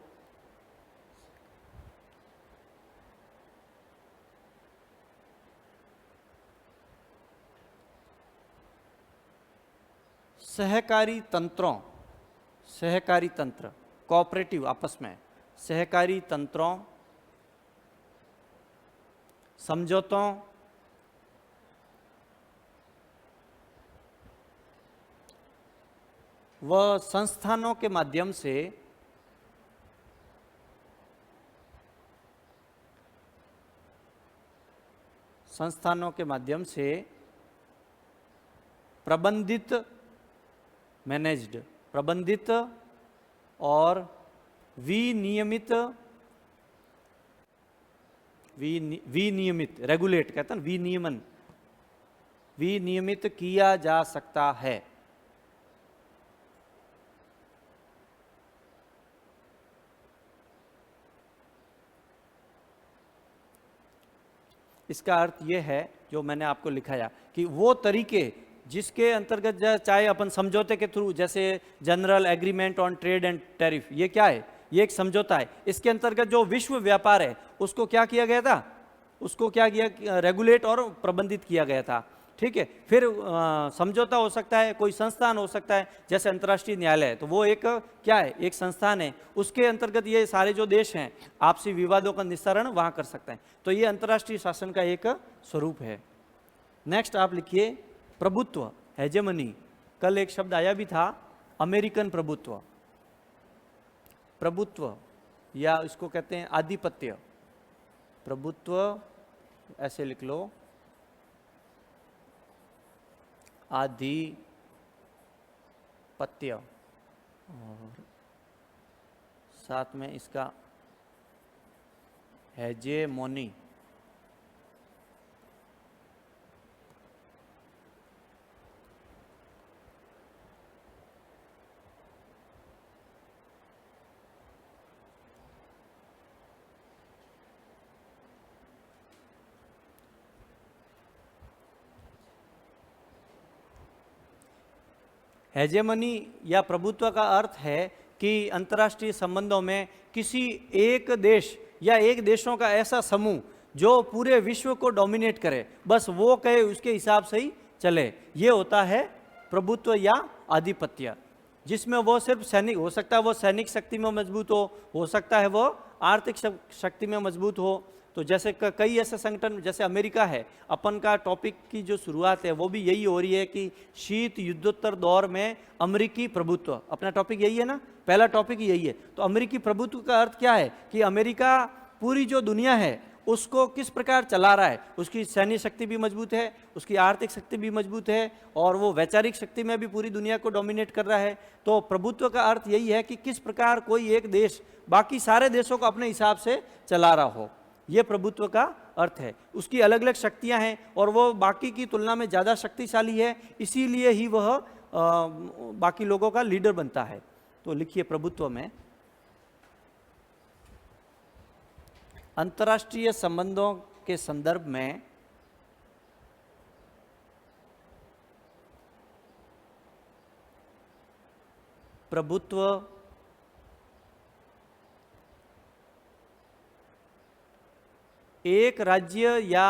सहकारी तंत्र कोऑपरेटिव, आपस में सहकारी तंत्रों, समझौतों व संस्थानों के माध्यम से प्रबंधित और विनियमित रेगुलेट कहते हैं, विनियमित किया जा सकता है। इसका अर्थ यह है जो मैंने आपको लिखाया कि वो तरीके जिसके अंतर्गत चाहे अपन समझौते के थ्रू, जैसे general agreement on trade and tariff, ये क्या है? ये एक समझौता है। इसके अंतर्गत जो विश्व व्यापार है उसको क्या किया गया था? उसको क्या किया? रेगुलेट और प्रबंधित किया गया था। ठीक है। फिर समझौता हो सकता है, कोई संस्थान हो सकता है, जैसे अंतर्राष्ट्रीय न्यायालय है तो वो एक क्या है? एक संस्थान है। उसके अंतर्गत ये सारे जो देश हैं आपसी विवादों का निस्तारण वहां कर सकते हैं। तो ये अंतर्राष्ट्रीय शासन का एक स्वरूप है। नेक्स्ट आप लिखिए प्रभुत्व, हेजेमनी। कल एक शब्द आया भी था, अमेरिकन प्रभुत्व। प्रभुत्व या इसको कहते हैं आधिपत्य। प्रभुत्व ऐसे लिख लो, आधिपत्य, और साथ में इसका हेजेमोनी। हेजेमनी या प्रभुत्व का अर्थ है कि अंतर्राष्ट्रीय संबंधों में किसी एक देश या एक देशों का ऐसा समूह जो पूरे विश्व को डोमिनेट करे, बस वो कहे उसके हिसाब से ही चले, ये होता है प्रभुत्व या आधिपत्य। जिसमें वो सिर्फ सैनिक हो सकता है, वो सैनिक शक्ति में मजबूत हो सकता है वो आर्थिक शक्ति में मजबूत हो। तो जैसे कई ऐसे संगठन, जैसे अमेरिका है, अपन का टॉपिक की जो शुरुआत है वो भी यही हो रही है कि शीत युद्धोत्तर दौर में अमेरिकी प्रभुत्व, अपना टॉपिक यही है ना, पहला टॉपिक यही है। तो अमेरिकी प्रभुत्व का अर्थ क्या है कि अमेरिका पूरी जो दुनिया है उसको किस प्रकार चला रहा है। उसकी सैन्य शक्ति भी मजबूत है, उसकी आर्थिक शक्ति भी मजबूत है, और वो वैचारिक शक्ति में भी पूरी दुनिया को डोमिनेट कर रहा है। तो प्रभुत्व का अर्थ यही है कि किस प्रकार कोई एक देश बाकी सारे देशों को अपने हिसाब से चला रहा हो, ये प्रभुत्व का अर्थ है। उसकी अलग अलग शक्तियां हैं और वो बाकी की तुलना में ज़्यादा शक्तिशाली है, इसीलिए ही वह बाकी लोगों का लीडर बनता है। तो लिखिए प्रभुत्व में अंतर्राष्ट्रीय संबंधों के संदर्भ में प्रभुत्व एक राज्य या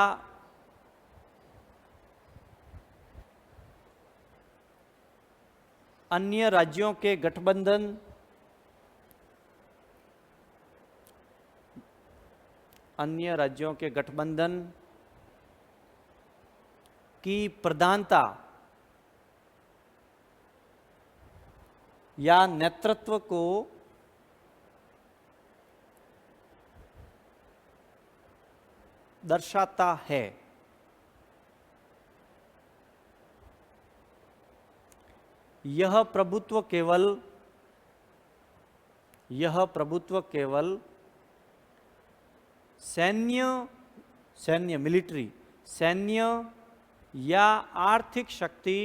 अन्य राज्यों के गठबंधन की प्रधानता या नेतृत्व को दर्शाता है। यह प्रभुत्व केवल मिलिट्री सैन्य या आर्थिक शक्ति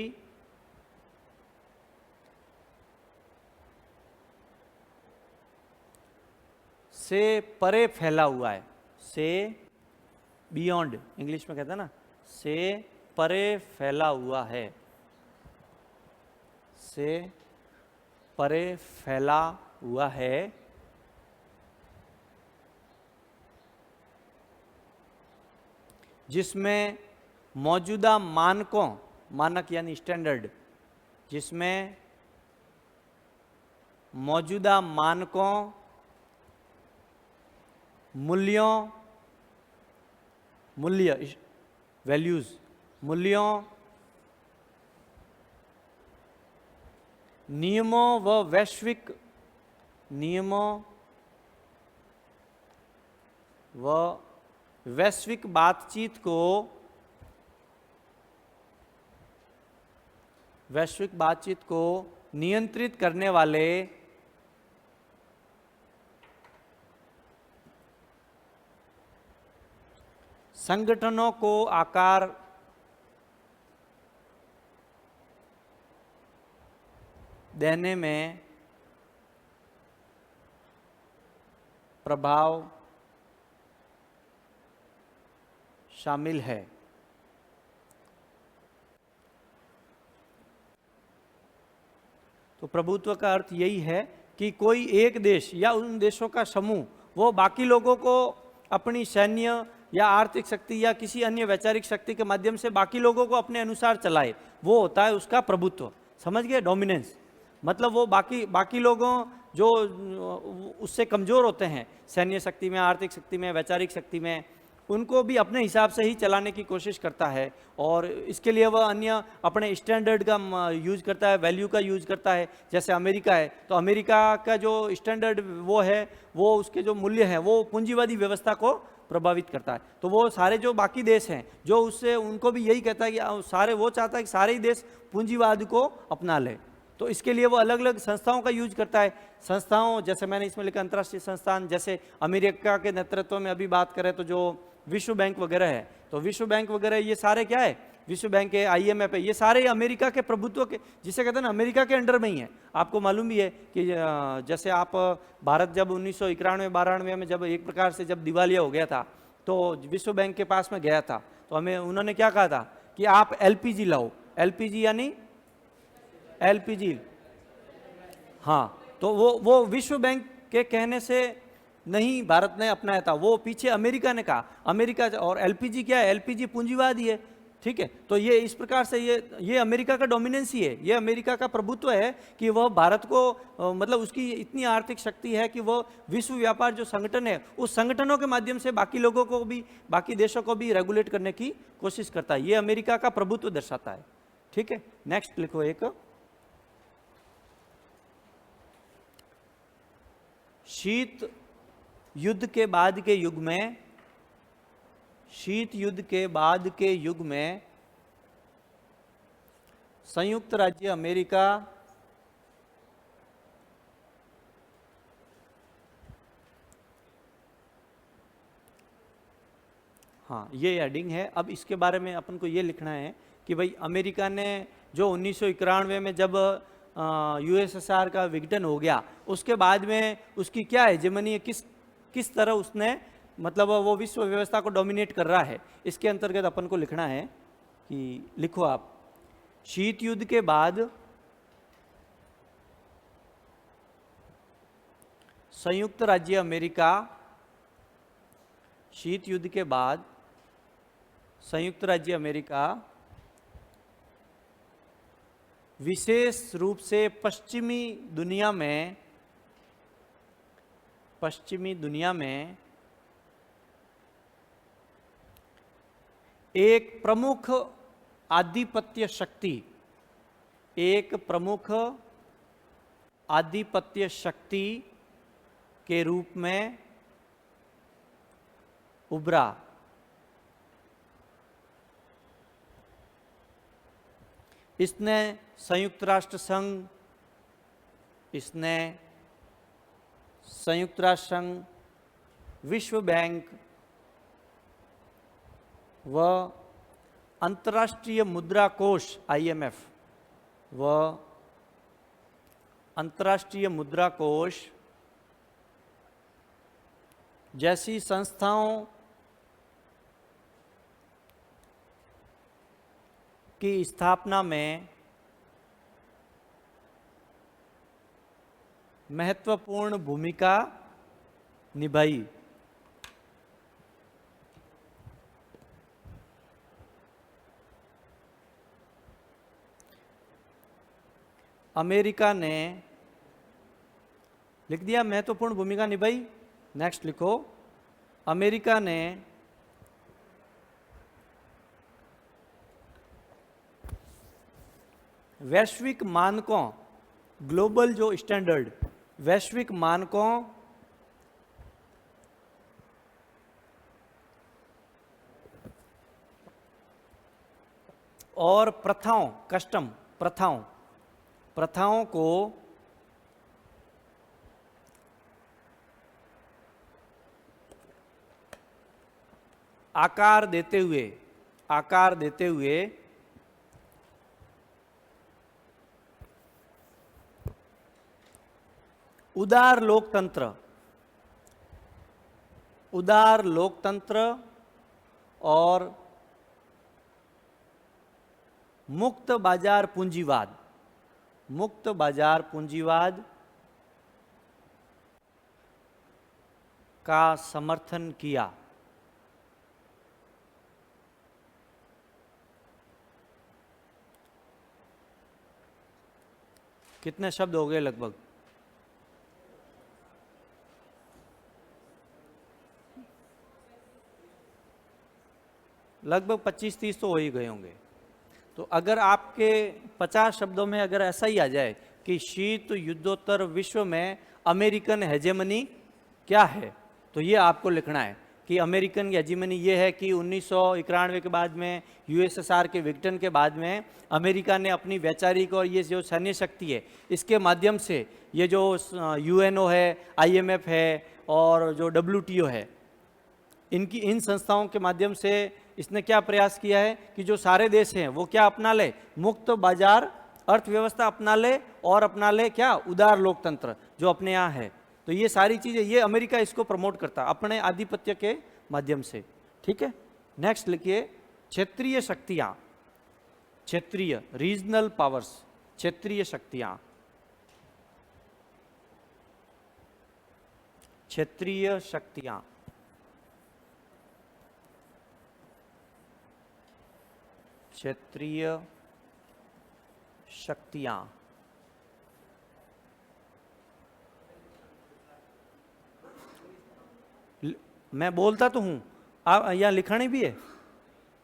से परे फैला हुआ है। से बियॉन्ड इंग्लिश में कहते हैं ना, से परे फैला हुआ है, से परे फैला हुआ है, जिसमें मौजूदा मानक यानी स्टैंडर्ड, जिसमें मौजूदा मानकों, मूल्यों, नियमों व वैश्विक बातचीत को नियंत्रित करने वाले संगठनों को आकार देने में प्रभाव शामिल है। तो प्रभुत्व का अर्थ यही है कि कोई एक देश या उन देशों का समूह वो बाकी लोगों को अपनी सैन्य या आर्थिक शक्ति या किसी अन्य वैचारिक शक्ति के माध्यम से बाकी लोगों को अपने अनुसार चलाए, वो होता है उसका प्रभुत्व। समझ गए? डोमिनेंस मतलब वो बाकी लोगों जो उससे कमजोर होते हैं सैन्य शक्ति में, आर्थिक शक्ति में, वैचारिक शक्ति में, उनको भी अपने हिसाब से ही चलाने की कोशिश करता है और इसके लिए वह अन्य अपने स्टैंडर्ड का यूज करता है, वैल्यू का यूज करता है। जैसे अमेरिका है तो अमेरिका का जो स्टैंडर्ड वो है, वो उसके जो मूल्य हैं वो पूंजीवादी व्यवस्था को प्रभावित करता है। तो वो सारे जो बाकी देश हैं जो उससे, उनको भी यही कहता है कि वो चाहता है कि सारे ही देश पूंजीवाद को अपना ले। तो इसके लिए वो अलग अलग संस्थाओं का यूज करता है। संस्थाओं जैसे मैंने इसमें लिखा अंतर्राष्ट्रीय संस्थान, जैसे अमेरिका के नेतृत्व में अभी बात करें तो जो विश्व बैंक वगैरह है, तो विश्व बैंक वगैरह ये सारे क्या है, विश्व बैंक है, IMF है, ये सारे अमेरिका के प्रभुत्व के, जिसे कहते हैं ना अमेरिका के अंडर में ही है। आपको मालूम भी है कि जैसे आप भारत जब 1991-92 में जब एक प्रकार से जब दिवालिया हो गया था तो विश्व बैंक के पास में गया था, तो हमें उन्होंने क्या कहा था कि आप LPG लाओ। LPG यानी LPG, हाँ, तो वो विश्व बैंक के कहने से नहीं भारत ने अपनाया था, वो पीछे अमेरिका ने कहा। अमेरिका और LPG क्या है, LPG पूंजीवाद ही है, ठीक है। तो ये इस प्रकार से ये अमेरिका का डोमिनेंस ही है, ये अमेरिका का प्रभुत्व है कि वह भारत को मतलब उसकी इतनी आर्थिक शक्ति है कि वह विश्व व्यापार जो संगठन है उस संगठनों के माध्यम से बाकी लोगों को भी, बाकी देशों को भी रेगुलेट करने की कोशिश करता है। ये अमेरिका का प्रभुत्व दर्शाता है, ठीक है। नेक्स्ट लिखो एक, शीत युद्ध के बाद के युग में, शीत युद्ध के बाद के युग में संयुक्त राज्य अमेरिका हाँ, ये हेडिंग है। अब इसके बारे में अपन को ये लिखना है कि भाई अमेरिका ने जो 1991 में जब यूएसएसआर का विघटन हो गया, उसके बाद में उसकी क्या हेजेमनी है, किस तरह उसने मतलब वो विश्व व्यवस्था को डोमिनेट कर रहा है, इसके अंतर्गत अपन को लिखना है कि लिखो आप, शीत युद्ध के बाद संयुक्त राज्य अमेरिका, शीत युद्ध के बाद संयुक्त राज्य अमेरिका विशेष रूप से पश्चिमी दुनिया में एक प्रमुख आधिपत्य शक्ति के रूप में उभरा। इसने संयुक्त राष्ट्र संघ, विश्व बैंक व अंतर्राष्ट्रीय मुद्रा कोष IMF व अंतर्राष्ट्रीय मुद्रा कोष जैसी संस्थाओं की स्थापना में महत्वपूर्ण भूमिका निभाई। अमेरिका ने, लिख दिया महत्वपूर्ण भूमिका निभाई। नेक्स्ट लिखो, अमेरिका ने वैश्विक मानकों, ग्लोबल जो स्टैंडर्ड, वैश्विक मानकों और प्रथाओं, कस्टम प्रथाओं को आकार देते हुए उदार लोकतंत्र और मुक्त बाजार पूंजीवाद का समर्थन किया। कितने शब्द हो गए लगभग? लगभग 25-30 तो हो ही गए होंगे। तो अगर आपके 50 शब्दों में अगर ऐसा ही आ जाए कि शीत युद्धोत्तर विश्व में अमेरिकन हेजेमनी क्या है, तो ये आपको लिखना है कि अमेरिकन हेजेमनी ये है कि 1991 के बाद में यूएसएसआर के विघटन के बाद में अमेरिका ने अपनी वैचारिक और ये जो सैन्य शक्ति है, इसके माध्यम से ये जो यूएनओ है, IMF है और जो WTO है, इन संस्थाओं के माध्यम से इसने क्या प्रयास किया है कि जो सारे देश हैं वो क्या अपना ले, मुक्त बाजार अर्थव्यवस्था अपना ले और अपना ले क्या, उदार लोकतंत्र जो अपने यहाँ है। तो ये सारी चीजें, ये अमेरिका इसको प्रमोट करता अपने आधिपत्य के माध्यम से। ठीक है, नेक्स्ट लिखिए, क्षेत्रीय शक्तियां, क्षेत्रीय रीजनल पावर्स, क्षेत्रीय शक्तियां, क्षेत्रीय शक्तियां, क्षेत्रीय शक्तियां। मैं बोलता तो हूं, आप यहाँ लिखनी भी है।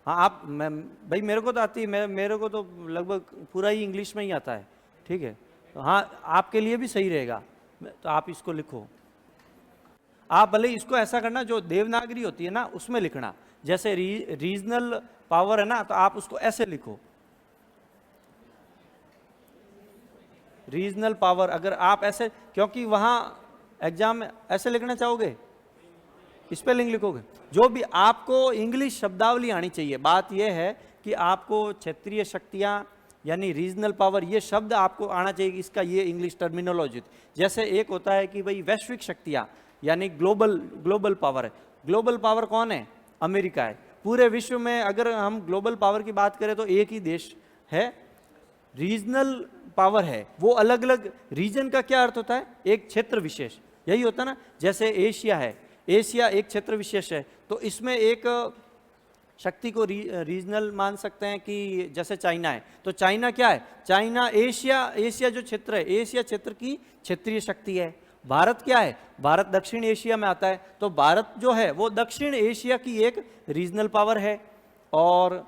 हाँ, आप भाई मेरे को तो आती है, मेरे को तो लगभग पूरा ही इंग्लिश में ही आता है। ठीक है, तो हाँ आपके लिए भी सही रहेगा, तो आप इसको लिखो। आप भले इसको ऐसा करना, जो देवनागरी होती है ना उसमें लिखना, जैसे रीजनल पावर है ना, तो आप उसको ऐसे लिखो, रीजनल पावर। अगर आप ऐसे, क्योंकि वहां एग्जाम में ऐसे लिखना चाहोगे, स्पेलिंग लिखोगे, जो भी आपको इंग्लिश शब्दावली आनी चाहिए। बात यह है कि आपको क्षेत्रीय शक्तियां यानी रीजनल पावर, ये शब्द आपको आना चाहिए कि इसका ये इंग्लिश टर्मिनोलॉजी। जैसे एक होता है कि भाई वैश्विक शक्तियां यानी ग्लोबल पावर है। ग्लोबल पावर कौन है? अमेरिका है। पूरे विश्व में अगर हम ग्लोबल पावर की बात करें तो एक ही देश है। रीजनल पावर है, वो अलग अलग रीजन का क्या अर्थ होता है? एक क्षेत्र विशेष, यही होता है ना। जैसे एशिया है, एशिया एक क्षेत्र विशेष है, तो इसमें एक शक्ति को रीजनल मान सकते हैं कि जैसे चाइना है, तो चाइना क्या है? चाइना एशिया जो क्षेत्र है, एशिया क्षेत्र की क्षेत्रीय शक्ति है। भारत क्या है? भारत दक्षिण एशिया में आता है, तो भारत जो है वो दक्षिण एशिया की एक रीजनल पावर है। और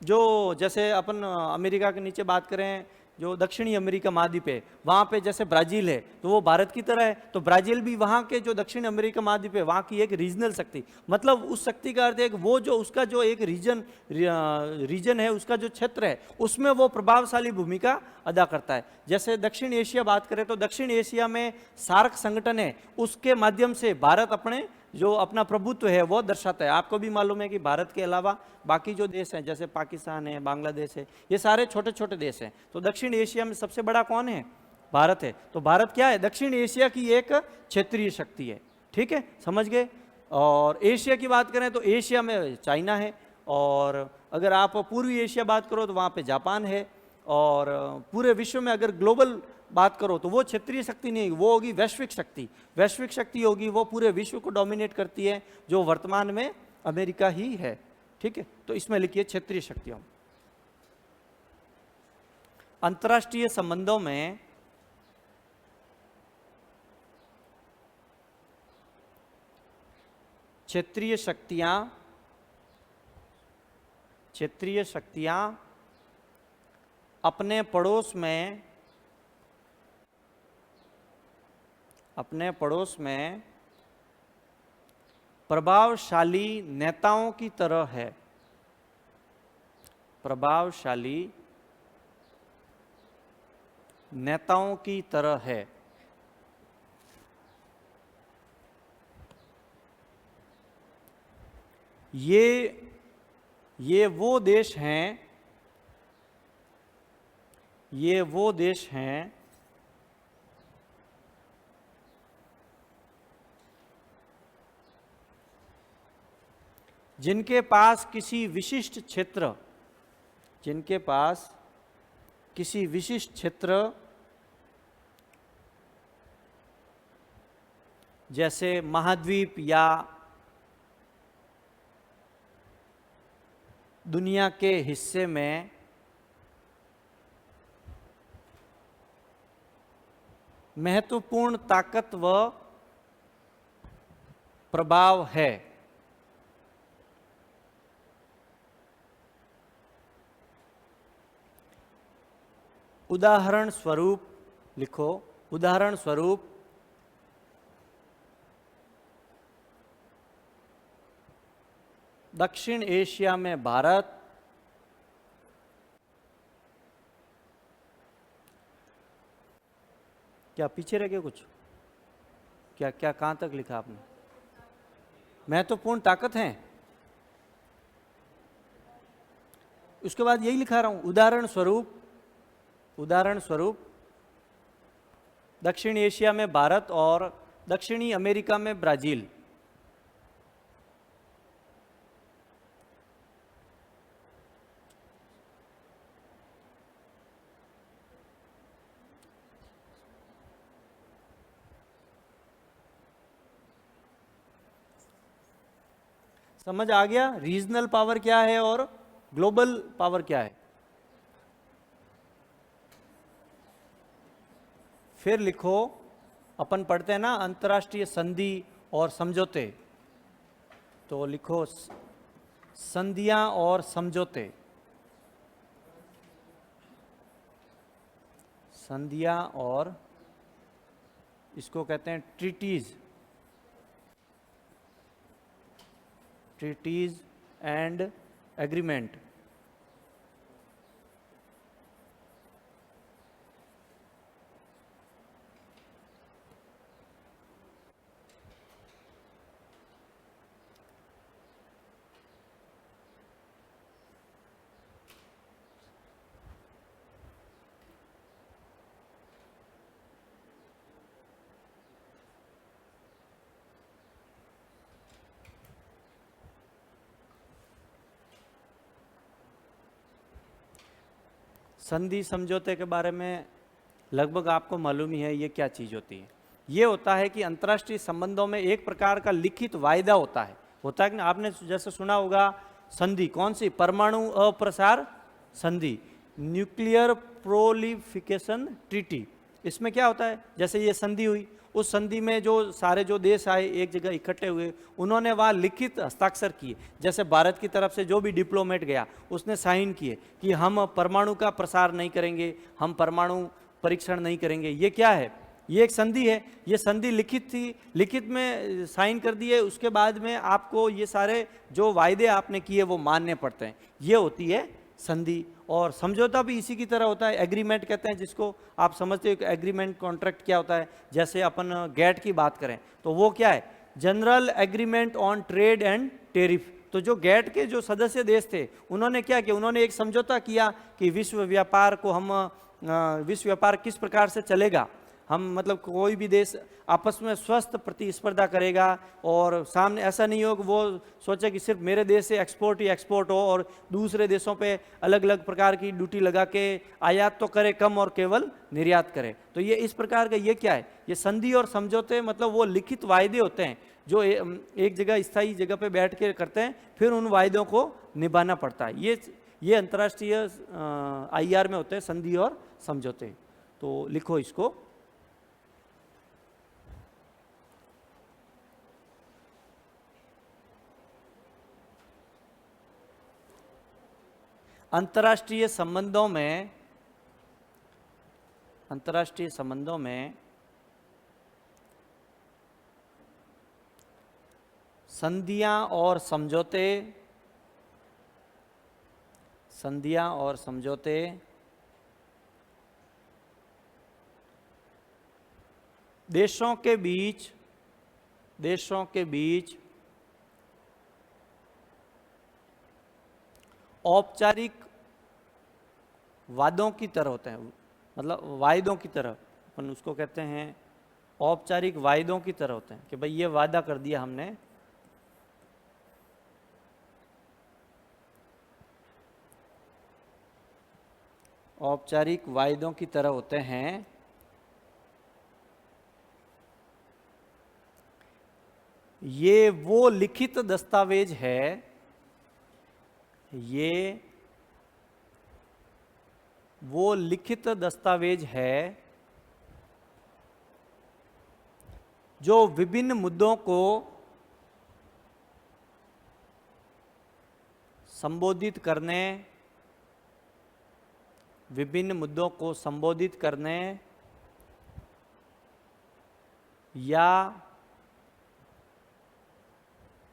जो जैसे अपन अमेरिका के नीचे बात करें, जो दक्षिणी अमेरिका महाद्वीप है, वहाँ पे जैसे ब्राज़ील है, तो वो भारत की तरह है, तो ब्राज़ील भी वहाँ के जो दक्षिण अमेरिका महाद्वीप है वहाँ की एक रीजनल शक्ति। मतलब उस शक्ति का अर्थ है कि वो जो उसका जो एक रीजन है, उसका जो क्षेत्र है, उसमें वो प्रभावशाली भूमिका अदा करता है। जैसे दक्षिण एशिया बात करें तो दक्षिण एशिया में सार्क संगठन है, उसके माध्यम से भारत अपने जो अपना प्रभुत्व है वो दर्शाता है। आपको भी मालूम है कि भारत के अलावा बाकी जो देश हैं जैसे पाकिस्तान है, बांग्लादेश है, ये सारे छोटे छोटे देश हैं। तो दक्षिण एशिया में सबसे बड़ा कौन है? भारत है। तो भारत क्या है? दक्षिण एशिया की एक क्षेत्रीय शक्ति है। ठीक है, समझ गए। और एशिया की बात करें तो एशिया में चाइना है, और अगर आप पूर्वी एशिया बात करो तो वहाँ पे जापान है। और पूरे विश्व में अगर ग्लोबल बात करो तो वो क्षेत्रीय शक्ति नहीं, वो होगी वैश्विक शक्ति। वैश्विक शक्ति होगी वो पूरे विश्व को डोमिनेट करती है, जो वर्तमान में अमेरिका ही है। ठीक है, तो इसमें लिखिए क्षेत्रीय शक्तियों। अंतर्राष्ट्रीय संबंधों में क्षेत्रीय शक्तियां अपने पड़ोस में प्रभावशाली नेताओं की तरह है। प्रभावशाली नेताओं की तरह है। ये वो देश हैं जिनके पास किसी विशिष्ट क्षेत्र जैसे महाद्वीप या दुनिया के हिस्से में महत्वपूर्ण ताकत व प्रभाव है। उदाहरण स्वरूप लिखो, उदाहरण स्वरूप दक्षिण एशिया में भारत, क्या पीछे रह गया कुछ? क्या क्या कहां तक लिखा आपने? महत्वपूर्ण ताकत है, उसके बाद यही लिखा रहा हूं। उदाहरण स्वरूप दक्षिण एशिया में भारत और दक्षिणी अमेरिका में ब्राजील। समझ आ गया रीजनल पावर क्या है और ग्लोबल पावर क्या है? फिर लिखो, अपन पढ़ते हैं ना अंतर्राष्ट्रीय संधि और समझौते, तो लिखो संधियां और समझौते। संधियां और इसको कहते हैं ट्रीटीज एंड एग्रीमेंट। संधि समझौते के बारे में लगभग आपको मालूम ही है ये क्या चीज़ होती है। ये होता है कि अंतर्राष्ट्रीय संबंधों में एक प्रकार का लिखित वायदा होता है कि आपने जैसे सुना होगा संधि, कौन सी? परमाणु अप्रसार संधि, न्यूक्लियर प्रोलिफिकेशन ट्रीटी। इसमें क्या होता है, जैसे ये संधि हुई, उस संधि में जो सारे जो देश आए एक जगह इकट्ठे हुए, उन्होंने वहाँ लिखित हस्ताक्षर किए। जैसे भारत की तरफ से जो भी डिप्लोमेट गया उसने साइन किए कि हम परमाणु का प्रसार नहीं करेंगे, हम परमाणु परीक्षण नहीं करेंगे। ये क्या है? ये एक संधि है। ये संधि लिखित थी, लिखित में साइन कर दिए, उसके बाद में आपको ये सारे जो वायदे आपने किए वो मानने पड़ते हैं। ये होती है संधि। और समझौता भी इसी की तरह होता है, एग्रीमेंट कहते हैं जिसको। आप समझते हो एग्रीमेंट कॉन्ट्रैक्ट क्या होता है? जैसे अपन गेट की बात करें तो वो क्या है? General agreement on trade and tariff. तो जो गेट के जो सदस्य देश थे उन्होंने क्या किया? उन्होंने एक समझौता किया कि विश्व व्यापार को हम विश्व व्यापार किस प्रकार से चलेगा, हम मतलब कोई भी देश आपस में स्वस्थ प्रतिस्पर्धा करेगा, और सामने ऐसा नहीं हो कि वो सोचे कि सिर्फ मेरे देश से एक्सपोर्ट ही एक्सपोर्ट हो और दूसरे देशों पे अलग अलग प्रकार की ड्यूटी लगा के आयात तो करे कम और केवल निर्यात करे। तो ये इस प्रकार का ये क्या है? ये संधि और समझौते मतलब वो लिखित वायदे होते हैं जो एक जगह स्थायी जगह पे बैठ के करते हैं, फिर उन वायदों को निभाना पड़ता है। ये अंतर्राष्ट्रीय IR में होते हैं संधि और समझौते। तो लिखो इसको। अंतर्राष्ट्रीय संबंधों में संधियां और समझौते देशों के बीच औपचारिक वादों की तरह होते हैं, मतलब वायदों की तरह, अपन उसको कहते हैं औपचारिक वायदों की तरह होते हैं कि भाई ये वादा कर दिया हमने, औपचारिक वायदों की तरह होते हैं। ये वो लिखित दस्तावेज है, ये वो लिखित दस्तावेज है जो विभिन्न मुद्दों को संबोधित करने या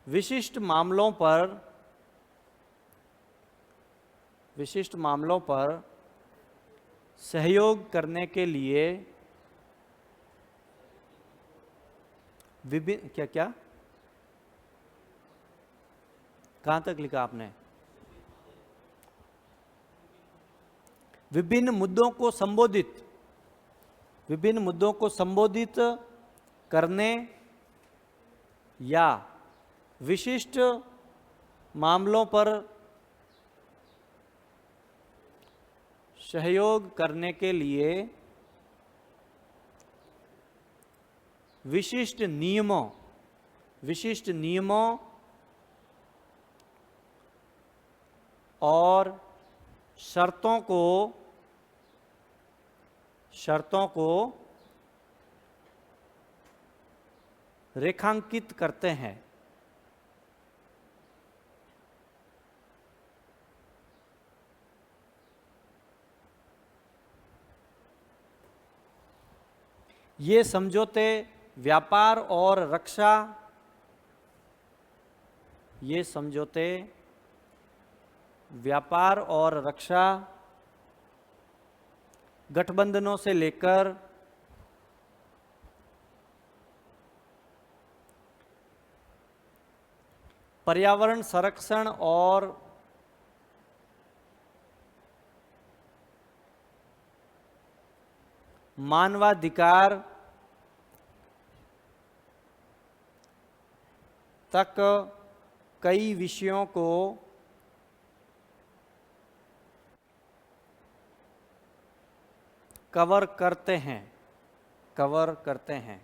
विशिष्ट मामलों पर सहयोग करने के लिए विभिन्न क्या कहां तक लिखा आपने? विभिन्न मुद्दों को संबोधित करने या विशिष्ट मामलों पर सहयोग करने के लिए विशिष्ट नियमों और शर्तों को रेखांकित करते हैं। ये समझौते व्यापार और रक्षा गठबंधनों से लेकर पर्यावरण संरक्षण और मानवाधिकार तक कई विषयों को कवर करते हैं, कवर करते हैं।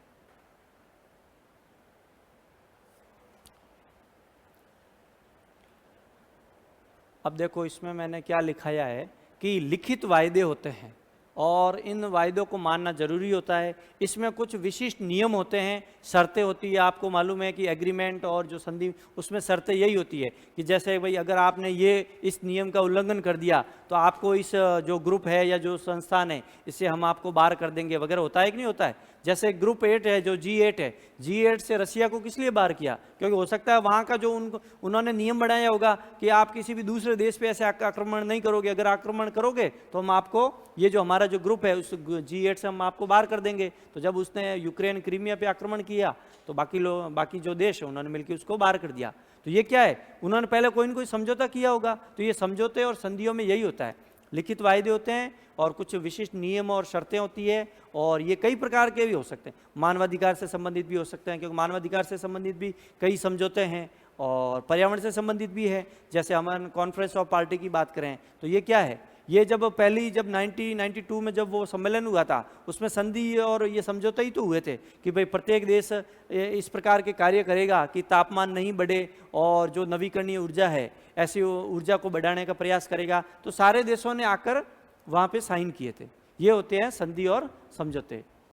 अब देखो इसमें मैंने क्या लिखाया है कि लिखित वायदे होते हैं और इन वायदों को मानना जरूरी होता है। इसमें कुछ विशिष्ट नियम होते हैं, शर्तें होती है। आपको मालूम है कि एग्रीमेंट और जो संधि, उसमें शर्तें यही होती है कि जैसे भाई अगर आपने ये इस नियम का उल्लंघन कर दिया तो आपको इस जो ग्रुप है या जो संस्थान है इससे हम आपको बाहर कर देंगे वगैरह। होता है कि नहीं होता है? जैसे ग्रुप 8 है, जो G8 है, G8 से रसिया को किस लिए बाहर किया? क्योंकि हो सकता है वहाँ का जो उन्होंने नियम बनाया होगा कि आप किसी भी दूसरे देश पे ऐसे आक्रमण नहीं करोगे, अगर आक्रमण करोगे तो हम आपको, ये जो हमारा जो ग्रुप है उस G8 से हम आपको बाहर कर देंगे। तो जब उसने यूक्रेन क्रीमिया पे आक्रमण किया तो बाकी जो देश है उन्होंने मिलकर उसको बाहर कर दिया। तो ये क्या है? उन्होंने पहले कोई न कोई समझौता किया होगा। तो ये समझौते और संधियों में यही होता है, लिखित वायदे होते हैं और कुछ विशिष्ट नियम और शर्तें होती है। और ये कई प्रकार के भी हो सकते हैं, मानवाधिकार से संबंधित भी हो सकते हैं, क्योंकि मानवाधिकार से संबंधित भी कई समझौते हैं और पर्यावरण से संबंधित भी है। जैसे हम कॉन्फ्रेंस ऑफ पार्टी की बात करें तो ये क्या है? ये जब 1992 में जब वो सम्मेलन हुआ था उसमें संधि और ये समझौते ही तो हुए थे कि भाई प्रत्येक देश इस प्रकार के कार्य करेगा कि तापमान नहीं बढ़े और जो नवीकरणीय ऊर्जा है ऐसी ऊर्जा को बढ़ाने का प्रयास करेगा। तो सारे देशों ने आकर वहाँ पे साइन किए थे। ये होते हैं संधि और समझौते।